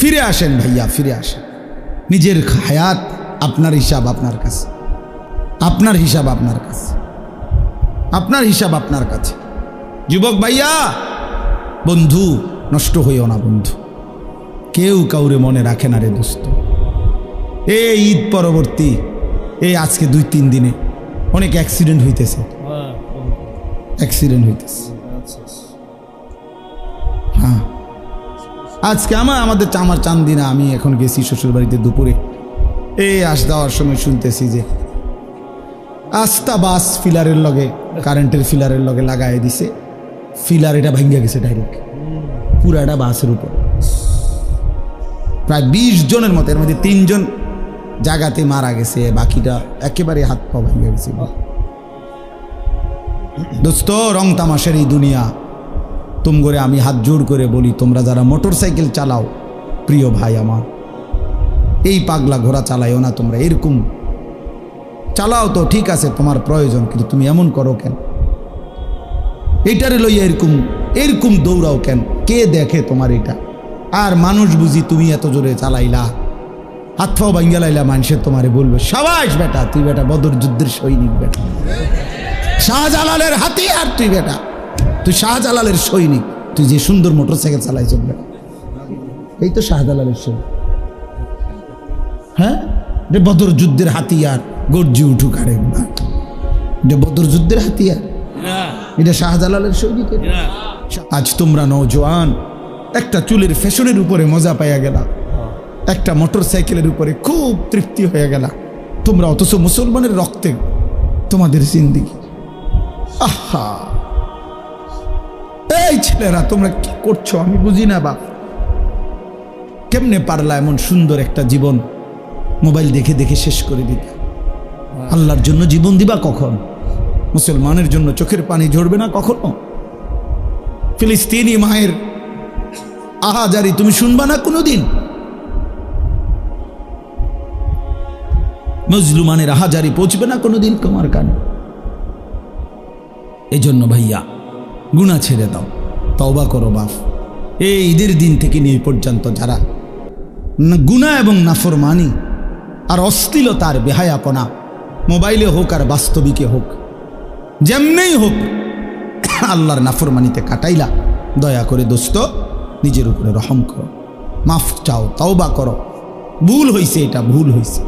ফিরে আসেন ভাইয়া, ফিরে আসেন। নিজের হায়াত আপনার হিসাব আপনার কাছে, আপনার হিসাব আপনার কাছে, আপনার হিসাব আপনার কাছে। যুবক ভাইয়া, বন্ধু নষ্ট হইও না বন্ধু, কেউ কাউরে মনে রাখে না রে দোস্ত। এই ঈদ পরবর্তী এই আজকে 2-3 দিনে অনেক অ্যাক্সিডেন্ট হইতেছে, অ্যাক্সিডেন্ট হইতেছে। হ্যাঁ, আজকে আমার চান্দিনা, আমি এখন গেছি শ্বশুর বাড়িতে দুপুরে, এই আস দেওয়ার সময় শুনতেছি যে আস্তা বাস ফিলারের লগে, কারেন্টের ফিলারের লগে লাগাই দিছে, ফিলার এটা ভাঙ্গা গেছে ডাইরেক্ট পুরাটা বাসের উপর। প্রায় 20 জনের মতো, এর মধ্যে 3 জন জায়গাতে মারা গেছে, বাকিটা একেবারে হাত পা ভেঙে গেছে। দোস্ত, রং তামাশের এই দুনিয়া, তোমগরে আমি হাত জোর করে বলি, তোমরা যারা মোটর সাইকেল চালাও, প্রিয় ভাই আমার, এই পাগলা ঘোড়া চালাইও না তোমরা। এরকম চালাও তো ঠিক আছে, তোমার প্রয়োজন, কিন্তু তুমি এমন করো কেন? এইটারে লইয়া এরকম দৌড়াও কেন? কে দেখে তোমার এটা? আর মানুষ বুঝি তুমি এত জোরে চালাইলা, হাত পাও ভাঙ্গা লাইলা, মানুষের তোমারে বলবে সাবাস বেটা, তুই বেটা বদর যুদ্ধের সৈনিক বেটা, শাহজালালের হাতিয়ার তুই বেটা, তুই শাহজালালের সৈনিক, তুই যে সুন্দর মোটর সাইকেল চালাইছ বেটা, এই তো শাহজালালের সৈনিক। হ্যাঁ, রে বদর যুদ্ধের হাতিয়ার, গর্জি উঠুক আরেকবার, যে বদর যুদ্ধের হাতিয়ার, এটা শাহজালালের সৈনিক। আজ তোমরা নওজোয়ান একটা চুলের ফ্যাশনের উপরে মজা পাইয়া গেলা, একটা মোটর সাইকেলের উপরে খুব তৃপ্তি হয়ে গেলা তোমরা, অথচ মুসলমানের রক্তে তোমাদের জিন্দেগি। আহা, এই ছেলেরা তোমরা কি করছো আমি বুঝি না বাপ। কেমনে পারলা এমন সুন্দর একটা জীবন মোবাইল দেখে দেখে শেষ করে দিতে? আল্লাহর জন্য জীবন দিবা কখন? মুসলমানের জন্য চোখের পানি ঝরবে না কখনো? ফিলিস্তিনি মায়ের আহাজারি তুমি শুনবা না কোনোদিন? মজলুমানের আহাজারি পৌঁছবে না কোনোদিন তোমার কানে? এই জন্য ভাইয়া, গুনাহ ছেড়ে দাও, তওবা করো বাপ। এই ঈদের দিন থেকে নিয়ে পর্যন্ত যারা গুনাহ এবং নাফরমানি আর অশ্লীলতার বেহায়াপনা, মোবাইলে হোক আর বাস্তবিকে হোক, যেমনেই হোক আল্লাহর নাফরমানিতে কাটাইলা, দয়া করে দোস্ত নিজের উপরে রহম করো, মাফ চাও, তওবা করো। ভুল হয়েছে, এটা ভুল হয়েছে,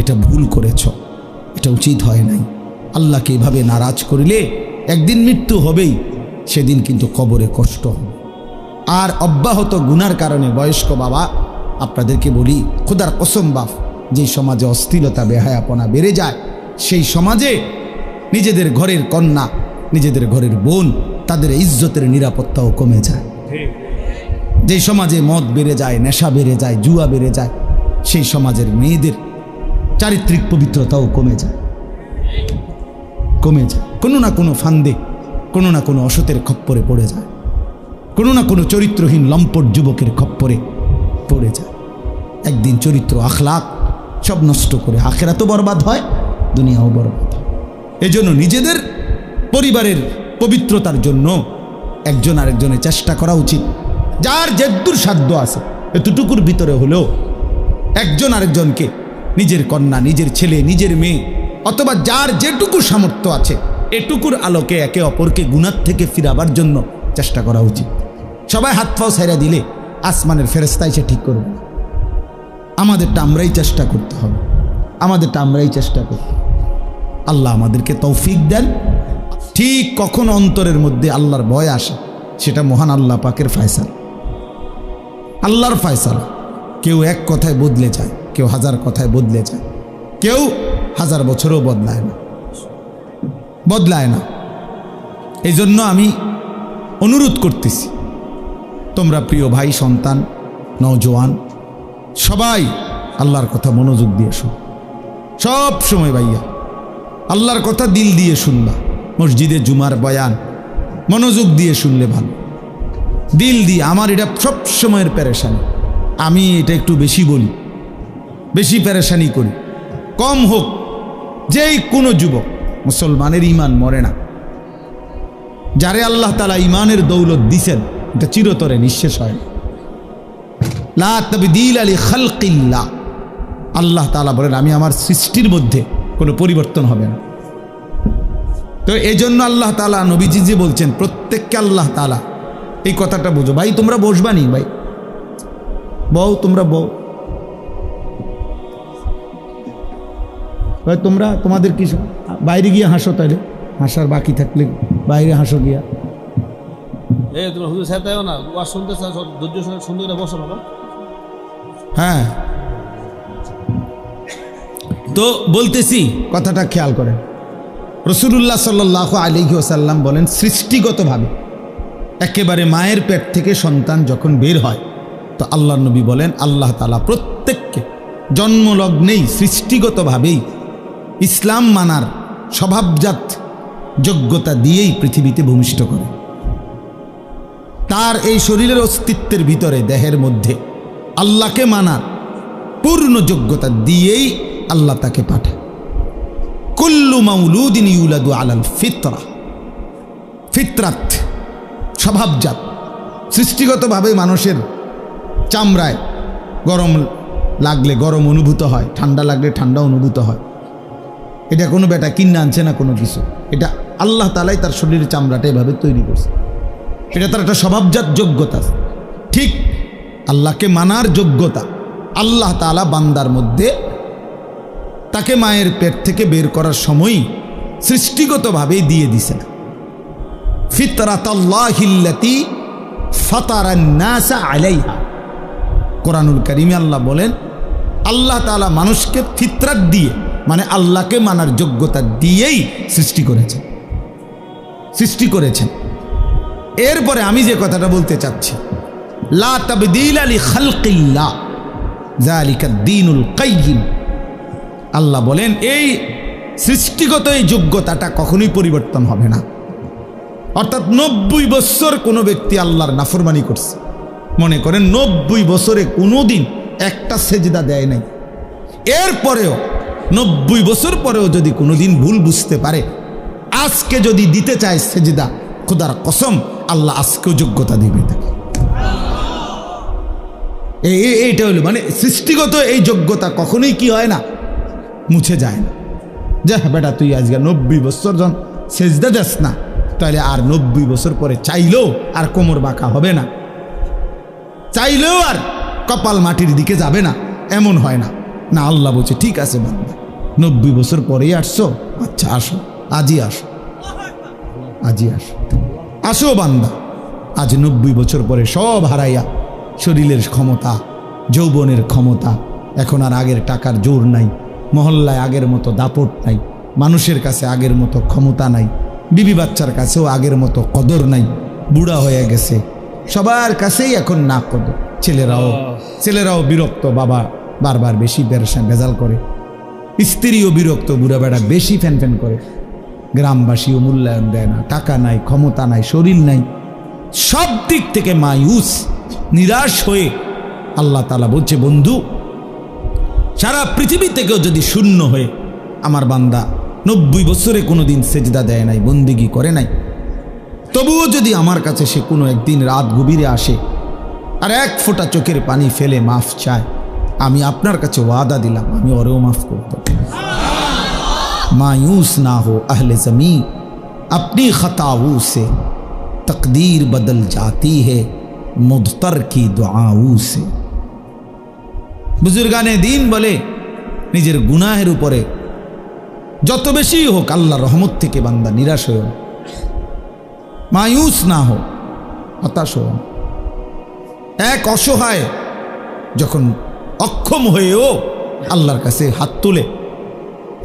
এটা ভুল করেছ, এটা উচিত হয় নাই। আল্লাহকে এভাবে নারাজ করিলে একদিন মৃত্যু হবেই, সেদিন কিন্তু কবরে কষ্ট হবে। আর অব্যাহত গুনার কারণে বয়স্ক বাবা আপনাদেরকে বলি, খোদার কসম বাপ, যেই সমাজে অশ্লীলতা বেহায়াপনা বেড়ে যায়, সেই সমাজে নিজেদের ঘরের কন্যা, নিজেদের ঘরের বোন, তাদের ইজ্জতের নিরাপত্তাও কমে যায়। যেই সমাজে মদ বেড়ে যায়, নেশা বেড়ে যায়, জুয়া বেড়ে যায়, সেই সমাজের মেয়েদের চারিত্রিক পবিত্রতাও কমে যায়, কমে যায়। কোনো না কোনো ফান্দে, কোনো না কোনো অসতের খপ্পরে পড়ে যায়, কোনো না কোনো চরিত্রহীন লম্পট যুবকের খপ্পরে পড়ে যায়। একদিন চরিত্র আখলাক সব নষ্ট করে আখিরাতও বরবাদ হয়, দুনিয়াও বরবাদ হয়। এজন্য নিজেদের পরিবারের পবিত্রতার জন্য একজন আরেকজনের চেষ্টা করা উচিত। যার যেদূর সাধ্য আছে এতটুকুর ভিতরে হলেও একজন আরেকজনকে, নিজের কন্যা, নিজের ছেলে, নিজের মেয়ে, অথবা যার যেটুকু সামর্থ্য আছে, এটুকুর আলোকে একে অপরকে গুনাহ থেকে ফিরাবার জন্য চেষ্টা করা উচিত। সবাই হাত পাও ছাইড়া দিলে আসমানের ফেরেশতা এসে ঠিক করবে না। আমাদেরটা আমরাই চেষ্টা করতে হবে, আমাদেরটা আমরাই চেষ্টা করতে হবে। আল্লাহ আমাদেরকে তৌফিক দেন। ঠিক কখন অন্তরের মধ্যে আল্লাহর ভয় আসে, সেটা মহান আল্লাহ পাকের ফয়সালা, আল্লাহর ফয়সালা। কেউ এক কথায় বদলে যায়, কেউ 1000 কথায় বদলে যায়, কেউ 1000 বছরও বদলায় না। এই জন্য আমি অনুরোধ করতেছি, তোমরা প্রিয় ভাই, সন্তান, নওজোয়ান সবাই আল্লাহর কথা মনোযোগ দিয়ে শোনো। সব সময় ভাইয়া আল্লাহর কথা দিল দিয়ে শুনবা। মসজিদে জুমার বয়ান মনোযোগ দিয়ে শুনলে ভালো, দিল দিয়ে। আমার এটা সব সময়ের পেরেশানি, আমি এটা একটু বেশি বলি, বেশি পেরেশানি করি। কম হোক, যেই কোনো যুবক, মুসলমানের ইমান মরে না। যারে আল্লাহ তাআলা ইমানের দৌলত দিছেন, এটা চিরতরে নিঃশেষ হয় না। লা তাবদীলা লিখালকিল্লাহ, আল্লাহ তাআলা বলেন আমি আমার সৃষ্টির মধ্যে কোনো পরিবর্তন হবে না। তো এই জন্য আল্লাহ তাআলা নবীজি যে বলছেন প্রত্যেককে আল্লাহ তাআলা, এই কথাটা বুঝো ভাই, তোমরা বসবা নি ভাই, বউ তোমরা বউ ভাই, তোমরা তোমাদের কিছু বাইরে গিয়ে হাসো, তাইলে হাসার বাকি থাকলে বাইরে হাসো গিয়া। তোমার হুজুর সাহেব তাইও না, ওয়াজ শুনতে চাও, ধৈর্য সঙ্গে সুন্দর করে বসো বাবা। হ্যাঁ, তো বলতেছি কথাটা খেয়াল করেন। রাসূলুল্লাহ সাল্লাল্লাহু আলাইহি ওয়াসাল্লাম বলেন সৃষ্টিগতভাবে একেবারে মায়ের পেট থেকে সন্তান যখন বের হয়, তো আল্লাহর নবী বলেন আল্লাহ তাআলা প্রত্যেককে জন্মলগ্নেই সৃষ্টিগতভাবেই ইসলাম মানার স্বভাবজাত যোগ্যতা দিয়েই পৃথিবীতে ভূমিষ্ঠ করে। তার এই শরীরের অস্তিত্বের ভিতরে দেহের মধ্যে আল্লাহকে মানার পূর্ণ যোগ্যতা দিয়েই আল্লাহ তাকে পাঠায়। কুল্লু মাউলুদিন ইউলাদু আলাল ফিতরা, ফিতরাত স্বভাবজাত, সৃষ্টিগতভাবে মানুষের চামড়ায় গরম লাগলে গরম অনুভূত হয়, ঠান্ডা লাগলে ঠান্ডা অনুভূত হয়। এটা কোনো বেটা কিনে আনছে না কোনো কিছু, এটা আল্লাহ তাআলাই তার শরীরের চামড়াটা এভাবে তৈরি করছে, এটা তার একটা স্বভাবজাত যোগ্যতা। ঠিক আল্লাহকে মানার যোগ্যতা আল্লাহ তাআলা বান্দার মধ্যে তাকে মায়ের পেট থেকে বের করার সময়ই সৃষ্টিগতভাবেই দিয়ে দিছেন। ফিতরাতাল্লাহিল্লাতী ফাতারান নাসা আলাইহা, কোরআনুল কারীমে আল্লাহ বলেন আল্লাহ তাআলা মানুষকে ফিতরাত দিয়ে, মানে আল্লাহকে মানার যোগ্যতা দিয়েই সৃষ্টি করেছেন। এরপরে আমি যে কথাটা বলতে চাচ্ছি, লা তাবদীলা লিখালকিল্লাহ যালিকা দ্বীনুল কাইয়্যিম, আল্লাহ বলেন এই সৃষ্টিগত এই যোগ্যতাটা কখনোই পরিবর্তন হবে না। অর্থাৎ 90 বছর কোনো ব্যক্তি আল্লাহর নাফরমানি করছে, মনে করেন 90 বছরে কোনো দিন একটা সেজদা দেয় নাই, এরপরেও 90 বছর পরেও যদি কোনো দিন ভুল বুঝতে পারে, আজকে যদি দিতে চায় সেজদা, খোদার কসম আল্লাহ আজকেও যোগ্যতা দিবে তাকে। এইটা হলো মানে সৃষ্টিগত এই যোগ্যতা কখনোই কি হয় না, মুছে যায় না। যা বেটা তুই আজকে 90 বছর জন সেজদা দেস না, তাহলে আর 90 বছর পরে চাইলেও আর কোমর বাঁকা হবে না, চাইলেও আর কপাল মাটির দিকে যাবে না, এমন হয় না। না, আল্লাহ বলছে ঠিক আছে বান্দা, 90 বছর পরেই আসছো, আচ্ছা আসো, আজই আসো, আজই আসো, আসো বান্দা। আজ 90 বছর পরে সব হারাইয়া শরীরের ক্ষমতা, যৌবনের ক্ষমতা, এখন আর আগের টাকার জোর নাই, মহল্লায় আগের মতো দাপট নাই, মানুষের কাছে আগের মতো ক্ষমতা নাই, বিবি বাচ্চার কাছেও আগের মতো কদর নাই, বুড়া হয়ে গেছে, সবার কাছেই এখন না কদর। ছেলেরাও বিরক্ত, বাবা বারবার বেশি ভেজাল করে, স্ত্রীও বিরক্ত, বুড়া বেড়া বেশি ফ্যান করে, গ্রামবাসীও মূল্যায়ন দেয় না, টাকা নাই, ক্ষমতা নাই, শরীর নাই, সব দিক থেকে মায়ুস, নিরাশ হয়ে আল্লাহ তাআলা বলছে বন্ধু, সারা পৃথিবী থেকেও যদি শূন্য হয়ে আমার বান্দা 90 বছরে কোনো দিন সেজদা দেয় নাই, বন্দিগি করে নাই, তবুও যদি আমার কাছে সে কোনো একদিন রাত গভীরে আসে আর এক ফোঁটা চোখের পানি ফেলে মাফ চায়, আমি আপনার কাছে ওয়াদা দিলাম আমি ওরেও মাফ করব। मायूस ना हो अहले ज़मीं, अपनी खताओं से तकदीर बदल जाती है मुद्तर की दुआओं से। बुजुर्गाने दीन बोले निजेर गुनाहेर उपरे যত বেশি হোক আল্লাহর রহমত থেকে বান্দা নিরাশ হও, মায়ুস না হো, হতাশ হও। এক অসহায় যখন অক্ষম হয়েও আল্লাহর কাছে হাত তুলে,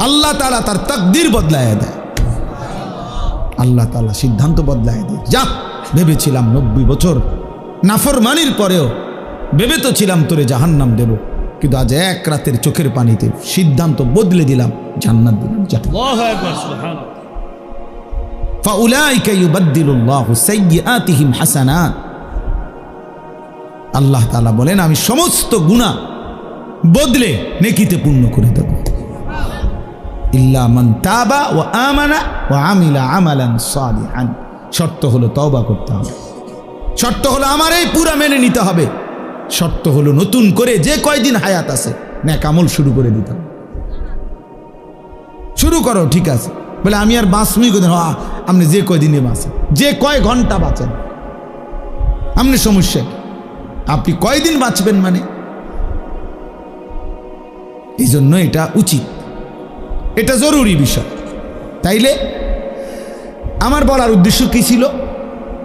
আল্লাহ তাআলা তার তাকদীর বদলায় দেয়, আল্লাহ তাআলা সিদ্ধান্ত বদলায় দেয়। যা ভেবেছিলাম 90 বছর নাফরমানির পরেও ভেবে তো ছিলাম তোরে জাহান্নাম দেব, কিন্তু আজ এক রাতের চোখের পানিতে সিদ্ধান্ত বদলে দিলাম, জান্নাত দিলাম। আল্লাহু আকবার, সুবহানাল্লাহ। ফাউলাইকা ইউবাদদিলুল্লাহু সাইয়্যাতিহিম হাসানাত, আল্লাহ তাআলা বলেন আমি সমস্ত গুনাহ বদলে নেকিতে পূর্ণ করে দেব। ইল্লা মান তাবা ওয়া আমানা ওয়া আমিলা আমালান সালিহান, শর্ত হলো তওবা করতে হবে, শর্ত হলো আমার এই পুরা মেনে নিতে হবে শর্ত হলো নতুন করে যে কয়দিন হায়াত আছে নেক আমল শুরু করে দিতাম। শুরু করো, ঠিক আছে। বলে আমি আর বাঁচবই কোথায়? আপনি যে কয়দিনে বাঁচেন, যে কয় ঘন্টা বাঁচেন, আপনি সমস্যা কি? আপনি কয়দিন বাঁচবেন মানে? এই জন্য এটা উচিত, এটা জরুরি বিষয়। তাইলে আমার বলার উদ্দেশ্য কি ছিল?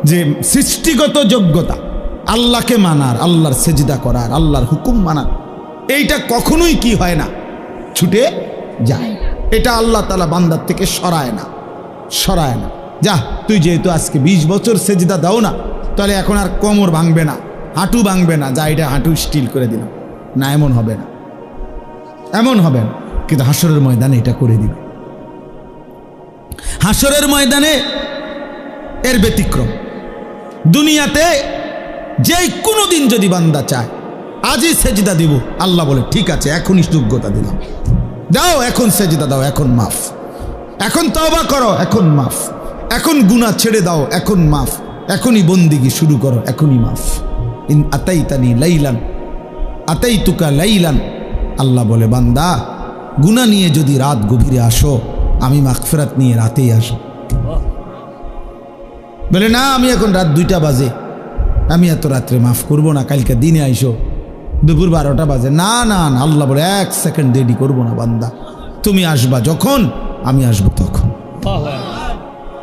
যে সৃষ্টিগত যোগ্যতা, আল্লাহকে মানার, আল্লাহর সেজদা করার, আল্লাহর হুকুম মানার, এইটা কখনোই কি হয় না, ছুটে যায়। এটা আল্লাহ তাআলা বান্দার থেকে সরায় না। যা, তুই যেহেতু আজকে 20 বছর সেজদা দাও না, তাহলে এখন আর কোমর ভাঙবে না, হাঁটু ভাঙবে না, যা এটা হাঁটু স্টিল করে দিলাম না, এমন হবে না, এমন হবে না। কিন্তু হাসরের ময়দানে এটা করে দিবে। হাসরের ময়দানে এর ব্যতিক্রম। দুনিয়াতে যে কোনো দিন যদি বান্দা চায় আজই সেজদা দিব, আল্লাহ বলে ঠিক আছে, এখনই যোগ্যতা দিলাম, দাও, এখন সেজদা দাও, এখন মাফ, এখন তওবা করো, এখন মাফ, এখন গুনাহ ছেড়ে দাও, এখন মাফ, এখনই বন্দিগি শুরু করো, এখনই মাফ। ইন আতাইতানি লাইলান আতাইতুকা লাইলান, আল্লাহ বলে বান্দা গুনাহ নিয়ে যদি রাত গভীরে আসো, আমি মাগফিরাত নিয়ে রাতেই আসো। বলে না, আমি এখন রাত 2টা বাজে, আমি এত রাত্রে মাফ করবো না, কালকে দিনে আইসো, দুপুর 12টা বাজে, না না না, আল্লাহ বলে 1 সেকেন্ড দেরি করবো না বান্দা, তুমি আসবা যখন, আমি আসবো তখন।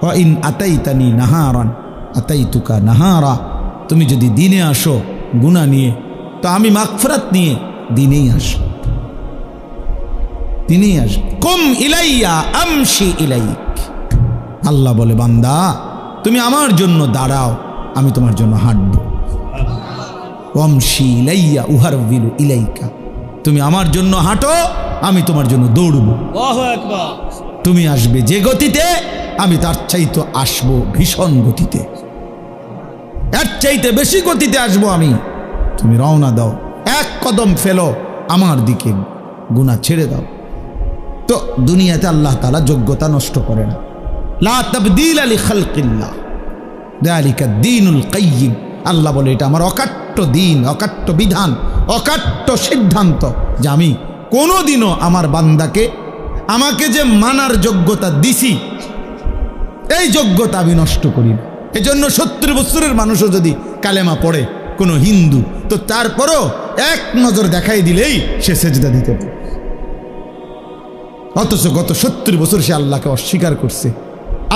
ওয়া ইন আতাইতানি নাহারান আতাইতুকা নাহারা, তুমি যদি দিনে আসো গুনাহ নিয়ে, তো আমি মাগফিরাত নিয়ে দিনেই আসবো, দিনেই আসবো। কুম ইলাইয়া আমশি ইলাইক, আল্লাহ বলে বান্দা তুমি আমার জন্য দাঁড়াও, আমি তোমার জন্য হাঁটবো। ওয়ামশি ইলাইয়া উহারবিলু ইলাইকা, তুমি আমার জন্য হাঁটো, আমি তোমার জন্য দৌড়বো। তুমি আসবে যে গতিতে, আমি তার চাইতে আসবো ভীষণ গতিতে, এর চাইতে বেশি গতিতে আসবো আমি। তুমি রওনা দাও, 1 কদম ফেলো আমার দিকে, গুনাহ ছেড়ে দাও। তো দুনিয়াতে আল্লাহ তাআলা যোগ্যতা নষ্ট করে না। লা তাবদীলা লিখালকিল্লাহ যালিকা দ্বীনুল কাইয়্যিম, আল্লাহ বলে এটা আমার অকাট্য দিন, অকাট্য বিধান, অকাট্য সিদ্ধান্ত, যে আমি কোনোদিনও আমার বান্দাকে, আমাকে যে মানার যোগ্যতা দিছি, এই যোগ্যতা আমি নষ্ট করি না। এজন্য 70 বছরের মানুষও যদি কালেমা পড়ে কোনো হিন্দু, তো তারপরও 1 নজর দেখাই দিলেই সে সেজদা দিতে পারে। অথচ গত 70 বছর সে আল্লাহকে অস্বীকার করছে।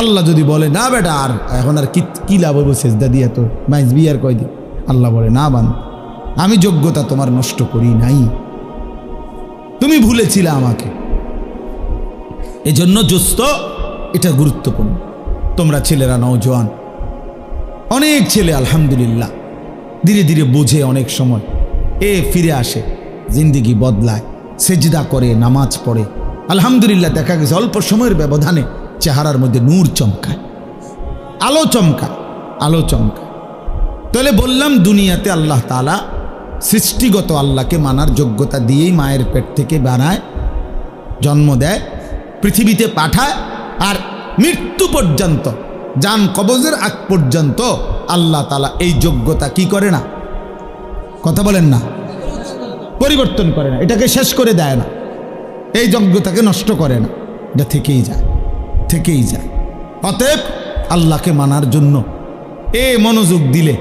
আল্লাহ যদি বলে না বেটা, আর এখন আর কি লাভ হইব সেজদা দিয়ে, তো মাইজবি আর কয়দিন, আল্লাহ বলে না বান, আমি যোগ্যতা তোমার নষ্ট করি নাই, তুমি ভুলেছিলে আমাকে। এজন্য জোস্ত এটা গুরুত্বপূর্ণ। তোমরা ছেলেরা নওজোয়ান, অনেক ছেলে আলহামদুলিল্লাহ ধীরে ধীরে বোঝে, অনেক সময় ফিরে আসে, জিন্দিগি বদলায়, সেজদা করে, নামাজ পড়ে, আলহামদুলিল্লাহ দেখা গেছে অল্প সময়ের ব্যবধানে চেহারার মধ্যে নূর চমকায়, আলো চমকায়, আলো চমকায়। তাহলে বললাম দুনিয়াতে আল্লাহ তাআলা সৃষ্টিগত আল্লাহকে মানার যোগ্যতা দিয়েই মায়ের পেট থেকে বানায়, জন্ম দেয়, পৃথিবীতে পাঠায়, আর মৃত্যু পর্যন্ত, জান কবজের আগ পর্যন্ত আল্লাহ তাআলা এই যোগ্যতা কি করে না, কথা বলেন না, পরিবর্তন করে না, এটাকে শেষ করে দেয় না, এই যোগ্যতাকে নষ্ট করে না, এটা থেকেই যায়, থেকেই যায়। অতএব আল্লাহকে মানার জন্য মনোযোগ দিলে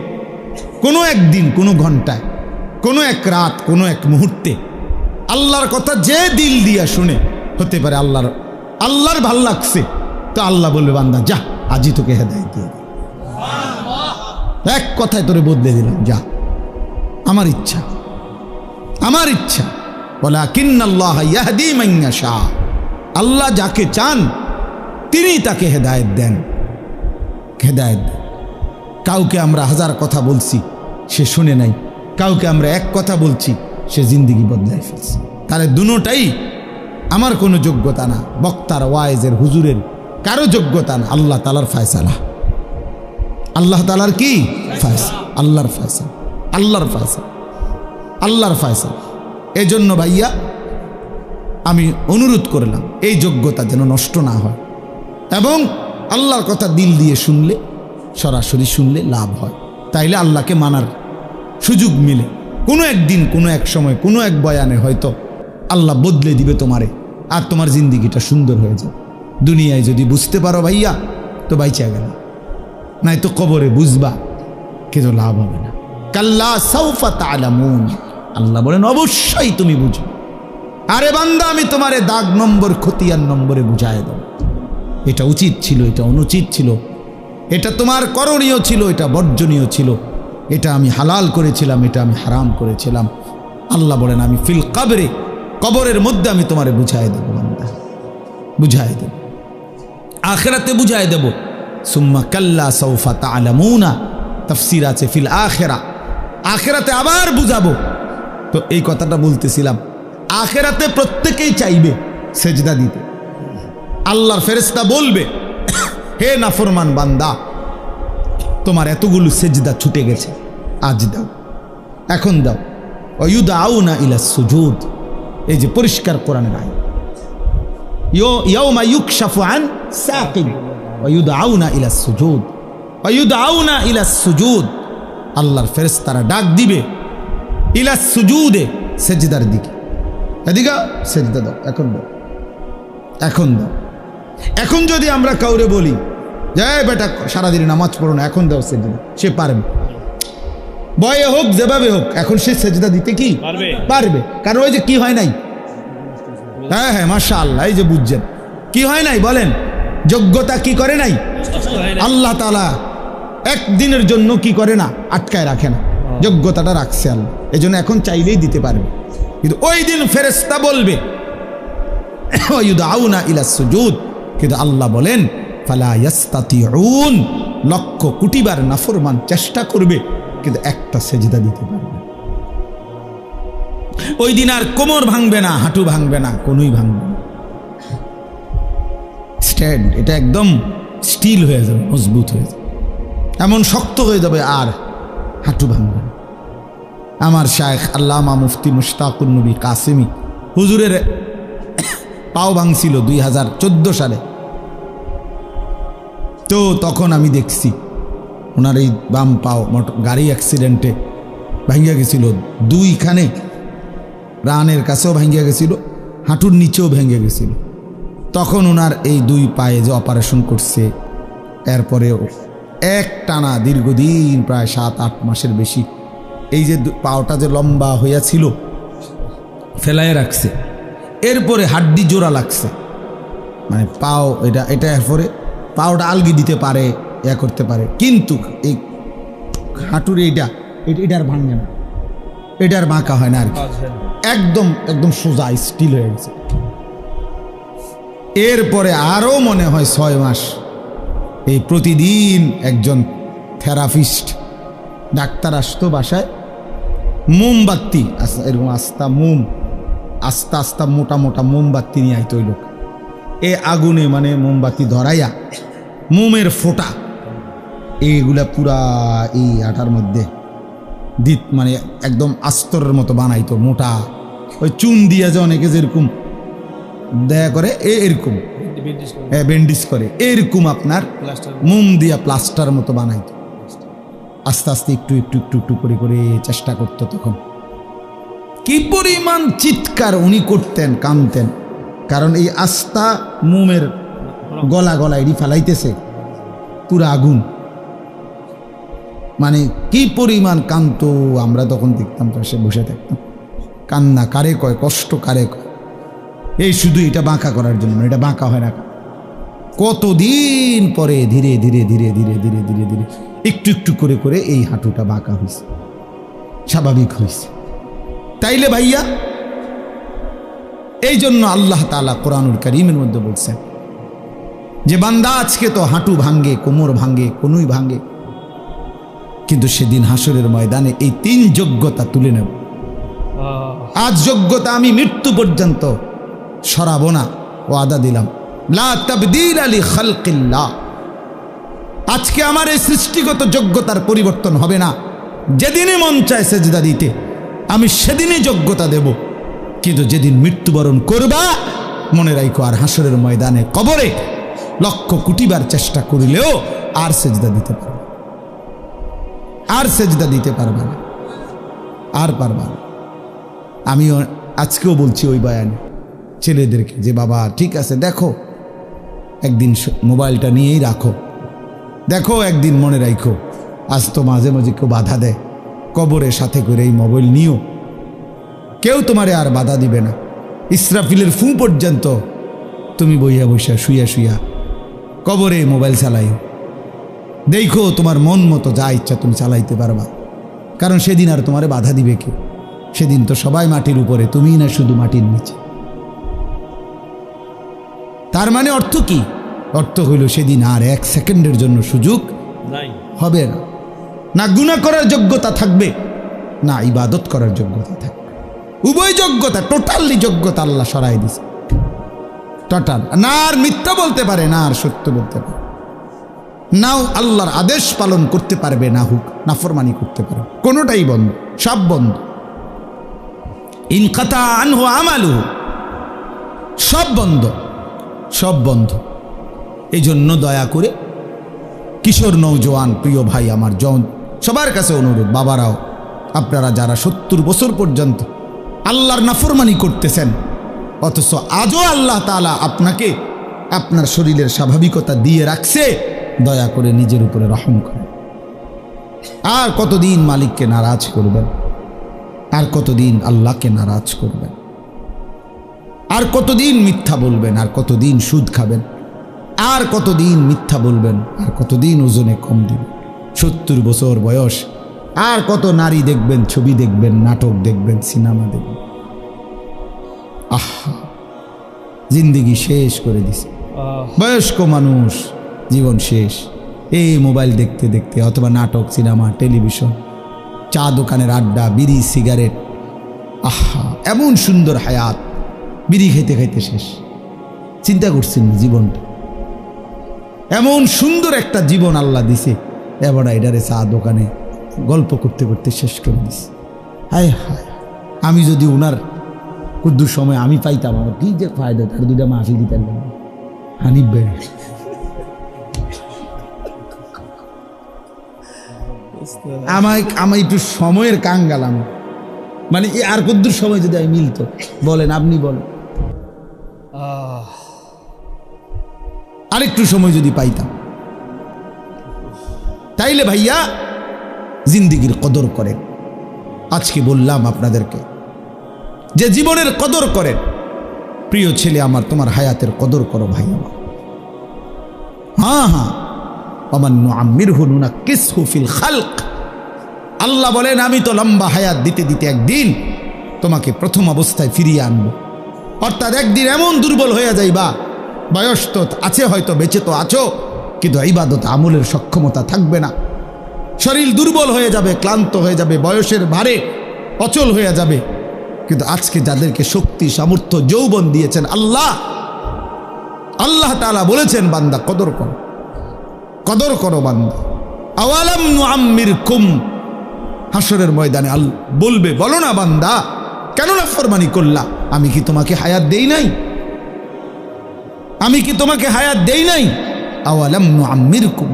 কোনো একদিন, কোনো ঘন্টায়, কোনো এক রাত, কোনো এক মুহূর্তে আল্লাহর কথা যে দিল দিয়া শুনে, হতে পারে আল্লাহর ভাল লাগছে, তো আল্লাহ বলবে বান্দা যা, আজই তোকে হেদায়েত দিয়ে দিই, এক কথায় তোরে বদলে দিলাম, যা, আমার ইচ্ছা, আমার ইচ্ছা। ওয়ালাকিন্নাল্লাহ ইয়াহদি মান ইয়াশা, আল্লাহ যাকে চান তিনি তাকে হেদায়েত দেন, হেদায়েত দেন। কাউকে আমরা 1000 কথা বলছি, সে শুনে নাই, কাউকে আমরা 1 কথা বলছি, সে জিন্দিগি বদলায় ফেলছে। তাহলে দুটোটাই আমার কোনো যোগ্যতা না, বক্তার, ওয়াইজের, হুজুরের কারো যোগ্যতা না, আল্লাহ তাআলার ফয়সালা। আল্লাহ তাআলার কি ফয়সালা? আল্লাহর ফয়সালা, আল্লাহর ফয়সালা, আল্লাহর ফয়সালা। এজন্য ভাইয়া আমি অনুরোধ করলাম এই যোগ্যতা যেন নষ্ট না হয়, এবং আল্লাহর কথা দিল দিয়ে শুনলে, সরাসরি শুনলে লাভ হয়, তাইলে আল্লাহকে মানার সুযোগ মিলে। কোনো একদিন কোনো এক সময় কোনো এক বয়ানে হয়তো আল্লাহ বদলে দিবে তোমারে, আর তোমার জিন্দিগিটা সুন্দর হয়ে যাবে। দুনিয়ায় যদি বুঝতে পারো ভাইয়া তো বাইচা গেল, নাই তো কবরে বুঝবা কিন্তু লাভ হবে না। কাল্লা সাউফা তা'লামুন, আল্লাহ বলেন অবশ্যই তুমি বুঝবে। আরে বান্দা আমি তোমারে দাগ নম্বর খতিয়ান নম্বরে বুঝায় দেব। এটা উচিত ছিল, এটা অনুচিত ছিল, এটা তোমার করণীয় ছিল, এটা বর্জনীয় ছিল, এটা আমি হালাল করেছিলাম, এটা আমি হারাম করেছিলাম। আল্লাহ বলেন আমি ফিল কবরে, কবরের মধ্যে আমি তোমারে বুঝায় দেব বান্দা, বুঝায় দেব, আখিরাতে বুঝায় দেব। সুম্মা কাল্লা সাউফা তা'লামুনা, তাফসীর আছে ফিল আখিরা, আখিরাতে আবার বুঝাবো। তো এই কথাটা বলতেছিলাম, আখিরাতে প্রত্যেকেই চাইবে সেজদা দিতে। আল্লাহর ফেরেশতা বলবে হে নাফরমান বান্দা, তোমার এতগুলো সেজদা ছুটে গেছে, আজ দাও, এখন দাও। ওয়ায়ুদআউনা ইলাস সুজুদ, এই যে পরিষ্কার কোরআনের আয়াত, ইয়াউমা ইউকশাফু আন সাকিন ওয়ায়ুদআউনা ইলাস সুজুদ, ওয়ায়ুদআউনা ইলাস সুজুদ, আল্লাহর ফেরেশতারা ডাক দিবে ইলাস সুজুদে, সেজদার দিকে। এদিকে সেজদা দাও, এখন দাও, এখন দাও। এখন যদি আমরা কাউরে বলি যে বেটা সারাদিন নামাজ পড়ো না, এখন দাও সেজদা, সে পারবে, বয়ে হোক যেভাবে হোক, এখন সে সেজদা দিতে কি পারবে। কারণ ওই যে কি হয় নাই, হ্যাঁ হ্যাঁ মাশাআল্লাহ, এই যে বুঝছেন কি হয় নাই বলেন, যোগ্যতা কি করে নাই আল্লাহ তাআলা একদিনের জন্য কি করে না, আটকায় রাখে না, যোগ্যতাটা রাখছে আল্লাহ, এই জন্য এখন চাইলেই দিতে পারবে। কিন্তু ওই দিন ফেরেশতা বলবে ওয়ায়ুদআউনা ইলাস সুজুদ, কিন্তু আল্লাহ বলেন ফালা ইয়াস্তাতিউন, লক্ষ কোটিবার নাফরমান চেষ্টা করবে কিন্তু একটা সেজদা দিতে পারবে না। ওই দিন আর কোমর ভাঙবে না, হাঁটু ভাঙবে না, কোনোই ভাঙবে না, স্ট্যান্ড এটা একদম স্টিল হয়ে যাবে, মজবুত হয়ে যাবে, এমন শক্ত হয়ে যাবে, আর হাঁটু ভাঙবে না। আমার শায়েখ আল্লামা মুফতি মুশতাকুন নবী কাসেমি হুজুরের পাও ভাঙছিল 2014 সালে। তো তখন আমি দেখছি ওনার এই বাম পাও গাড়ি অ্যাক্সিডেন্টে ভাঙ্গিয়া গেছিল, দুইখানে রানের কাছেও ভাঙ্গিয়া গেছিল, হাঁটুর নিচেও ভেঙে গেছিল। তখন ওনার এই দুই পায়ে যে অপারেশন করছে, এরপরেও এক টানা দীর্ঘদিন প্রায় 7-8 মাসের বেশি এই যে পাওটা যে লম্বা হইয়াছিল ফেলাইয়া রাখছে, এরপরে হাড্ডি জোড়া লাগছে, মানে পাও এটা এরপরে পাওটা আলগি দিতে পারে, ইয়া করতে পারে, কিন্তু এই হাঁটুর এটার ভাঙে না, এটার বাঁকা হয় না আর কি, একদম একদম সোজা স্টিল হয়ে গেছে। এরপরে আরও মনে হয় 6 মাস এই প্রতিদিন একজন থেরাপিস্ট ডাক্তার আসতো বাসায়, মোমবাতি এরকম আস্তা আস্তা মোটা মোটা মোমবাতি নিয়ে আইতো ওই লোক, এ আগুনে মানে মোমবাতি ধরাইয়া মোমের ফোঁটা এইগুলা পুরা এই আটার মধ্যে দিত, মানে একদম আস্তরের মতো বানাইতো মোটা, ওই চুন দিয়া যে অনেকে যেরকম দয়া করে এরকম ব্যান্ডেজ করে, এরকম আপনার মোম দিয়া প্লাস্টার মতো বানাইতো। আস্তে আস্তে একটু একটু একটু একটু করে করে চেষ্টা করতো। তখন কি পরিমাণ চিৎকার উনি করতেন, কাঁদতেন, কারণ এই আস্তা মোমের গলা এটি ফেলাইতেছে পুরা আগুন, মানে কি পরিমাণ কাঁদতো। আমরা তখন দেখতাম, পাশে বসে থাকতাম, কান্না কারে কয়, কষ্ট কারে কয়, এই শুধু এটা বাঁকা করার জন্য, এটা বাঁকা হয় না। কতদিন পরে ধীরে ধীরে ধীরে ধীরে ধীরে ধীরে ধীরে একটু একটু করে করে এই হাঁটুটা বাঁকা হয়েছে, স্বাভাবিক হয়েছে। তাইলে ভাইয়া এই জন্য আল্লাহ তাআলা কোরআনুল কারীমের মধ্যে বলছেন যে বান্দা আজকে তো হাঁটু ভাঙ্গে, কোমর ভাঙ্গে, কোনুই ভাঙ্গে, কিন্তু সেদিন হাসরের ময়দানে এই 3 যোগ্যতা তুলে নেব। আজ যোগ্যতা আমি মৃত্যু পর্যন্ত সরাবো না, ওয়াদা দিলাম, লা তাবদীলা লিখালকিল্লাহ। আজকে আমার এই সৃষ্টিগত যোগ্যতার পরিবর্তন হবে না। যেদিনই মন চায় সেজদা দিতে আমি সেদিনই যোগ্যতা দেব, কিন্তু যেদিন মৃত্যুবরণ করবা মনে রাখো আর হাসরের ময়দানে কবরে লক্ষ কোটিবার চেষ্টা করিলেও আর সেজদা দিতে পারবে, আর সেজদা দিতে পারবে না। আর পারবা না। আমি আজকেও বলছি ওই বয়ানে ছেলেদেরকে যে বাবা ঠিক আছে, দেখো একদিন মোবাইলটা নিয়েই রাখো, দেখো একদিন মনে রাখো, আজ তো মাঝে মাঝে কেউ বাধা দেয়, কবরের সাথে করে এই মোবাইল নিও, কেউ তোমারে আর বাধা দিবে না। ইসরাফিলের ফু পর্যন্ত তুমি বইয়া বইয়া শুইয়া শুইয়া কবরে মোবাইল চালাইও, দেখো তোমার মন মতো যা ইচ্ছা তুমি চালাইতে পারবা, কারণ সেদিন আর তোমারে বাধা দিবে কে? সেদিন তো সবাই মাটির উপরে, তুমিই না শুধু মাটির নিচে। তার মানে অর্থ কি? অর্থ হইল সেদিন আর এক সেকেন্ডের জন্য সুযোগ নাই, হবে না। না গুনাহ করার যোগ্যতা থাকবে, না ইবাদত করার যোগ্যতা থাকবে। উভয় যোগ্যতা, টোটালি যোগ্যতা আল্লাহ সরাই দিছে, টোটাল। না আর মিথ্যা বলতে পারে, না আর সত্য বলতে পারে, নাও আল্লাহর আদেশ পালন করতে পারবে, না হুক নাফরমানি করতে পারবে, কোনোটাই বন্ধ, সব বন্ধ। ইনকাতা আনহু আমালু, সব বন্ধ, সব বন্ধ। এই জন্য দয়া করে কিশোর নৌজওয়ান প্রিয় ভাই আমার সবার কাছে অনুরোধ, বাবারাও আপনারা যারা 70 বছর পর্যন্ত আল্লাহর নাফরমানি করতেছেন, অথচ আজও আল্লাহ তাআলা আপনাকে আপনার শরীরের স্বাভাবিকতা দিয়ে রাখছে, দয়া করে নিজের উপরে রহম করেন। আর কতদিন মালিককে নারাজ করবেন? আর কতদিন আল্লাহকে নারাজ করবেন? আর কতদিন মিথ্যা বলবেন? আর কতদিন সুদ খাবেন? আর কতদিন মিথ্যা বলবেন? আর কতদিন ওজনে কম দিবেন? 70 বছর বয়স, আর কত নারী দেখবেন, ছবি দেখবেন, নাটক দেখবেন, সিনেমা দেখবেন। আহা, জিন্দেগি শেষ করে দিছে। বয়স্ক মানুষ, জীবন শেষ এই মোবাইল দেখতে দেখতে, অথবা নাটক, সিনেমা, টেলিভিশন, চা দোকানের আড্ডা, বিড়ি, সিগারেট। আহা, এমন সুন্দর হায়াত, বিড়ি খাইতে খাইতে শেষ। চিন্তা করছেন জীবনটা, এমন সুন্দর একটা জীবন আল্লাহ দিছে, এবার এটারে চা দোকানে গল্প করতে করতে শেষ করে দিছে। হায় হায়, আমি যদি ওনার কুদ্দুর সময় আমি পাইতাম, আমার কি যে ফায়দা, তার দুইটা মাফি দিতেন হানিফ ভাই। আমি একটু সময়ের কাঙ্গালাম, মানে আর কুদ্দুর সময় যদি আমি মিলতো, বলেন আপনি বলেন, আরেকটু সময় যদি পাইতাম, তাইলে ভাইয়া জিন্দিগির কদর করেন। আজকে বললাম আপনাদেরকে যে জীবনের কদর করেন। প্রিয় ছেলে আমার, তোমার হায়াতের কদর করো ভাই আমার। হ্যাঁ হ্যাঁ, ওমান নুআম্মিরহু নুনাক্কিসহু ফিল খালক। আল্লাহ বলেন আমি তো লম্বা হায়াত দিতে দিতে একদিন তোমাকে প্রথম অবস্থায় ফিরিয়ে আনবো। অর্থাৎ একদিন এমন দুর্বল হয়ে যাইবা, বয়স তো আছে, হয়তো বেঁচে তো আছো, কিন্তু ইবাদত আমলের সক্ষমতা থাকবে না, শরীর দুর্বল হয়ে যাবে, ক্লান্ত হয়ে যাবে, বয়সের ভারে অচল হয়ে যাবে। কিন্তু আজকে যাদেরকে শক্তি, সামর্থ্য, যৌবন দিয়েছেন আল্লাহ, আল্লাহ তাআলা বলেছেন বান্দা কদর করো, কদর করো বান্দা। আওয়ালাম নুআম্মিরকুম, হাসরের ময়দানে আল্লাহ বলবে, বলো না বান্দা কেন নাফরমানি করলা? আমি কি তোমাকে হায়াত দেই নাই? আমি কি তোমাকে হায়াত দেই নাই? আওয়ালাম নুআম্মিরকুম,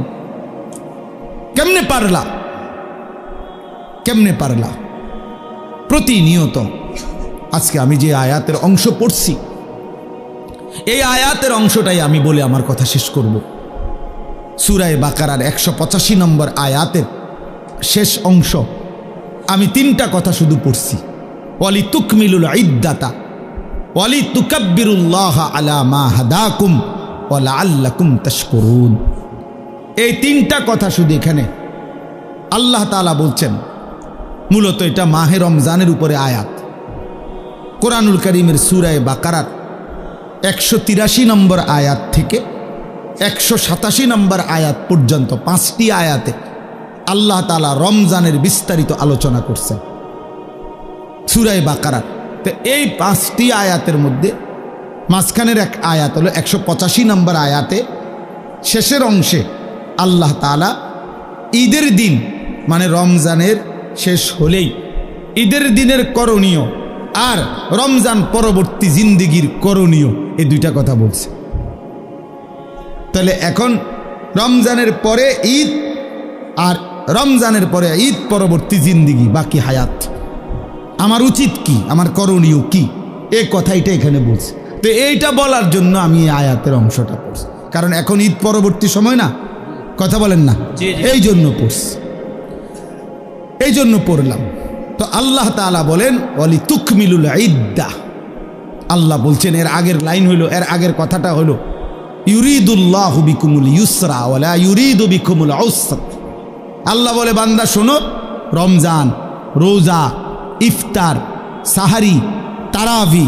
কেমনে পারলা? কেমনে পারলা? প্রতিনিয়ত আজকে আমি যে আয়াতের অংশ পড়ছি, এই আয়াতের অংশটাই আমি বলে আমার কথা শেষ করব। সূরা বাকারার 185 নম্বর আয়াতের শেষ অংশ, আমি 3টা কথা শুধু পড়ছি। ওয়ালি তুকমিলুল ইদ্দাতা ওয়ালি তুকাব্বিরুল্লাহা আলা মা হাদাকুম ওয়া লাআল্লাকুম তাশকুরুন। এই 3টা কথা শুধু এখানে আল্লাহ তাআলা বলছেন। মূলত এটা মাহে রমজানের উপরে আয়াত। কোরআনুল কারীমের সূরা বাকারার 183 নম্বর আয়াত থেকে 187 নম্বর আয়াত পর্যন্ত 5টি আয়াতে আল্লাহ তাআলা রমজানের বিস্তারিত আলোচনা করছেন সূরা বাকারার। তো এই 5টি আয়াতের মধ্যে মাঝখানের এক আয়াত হলো 185 নম্বর আয়াতে, শেষের অংশে আল্লাহ তাআলা ঈদের দিন, মানে রমজানের শেষ হলেই ঈদের দিনের করণীয় আর রমজান পরবর্তী জিন্দিগির করণীয়, এই 2টা কথা বলছে। তাহলে এখন রমজানের পরে ঈদ আর রমজানের পরে ঈদ পরবর্তী জিন্দিগি, বাকি হায়াত, আমার উচিত কি, আমার করণীয় কি, এই কথাইটা এখানে বলছে। তো এইটা বলার জন্য আমি এই আয়াতের অংশটা পড়ছি, কারণ এখন ঈদ পরবর্তী সময় না, কথা বলেন না, এই জন্য পড়ছি, এই জন্য পড়লাম। তো আল্লাহ তাআলা বলেন ওয়ালি তুকমিলুল ইদ্দাহ, আল্লাহ বলছেন এর আগের লাইন হলো, এর আগের কথাটা হলো ইউরিদুল্লাহু বিকুমুল ইউসরা ওয়ালা ইউরিদু বিকুমুল উসরা। আল্লাহ বলে বান্দা শোনো, রমজান, রোজা, ইফতার, সাহারি, তারাবি,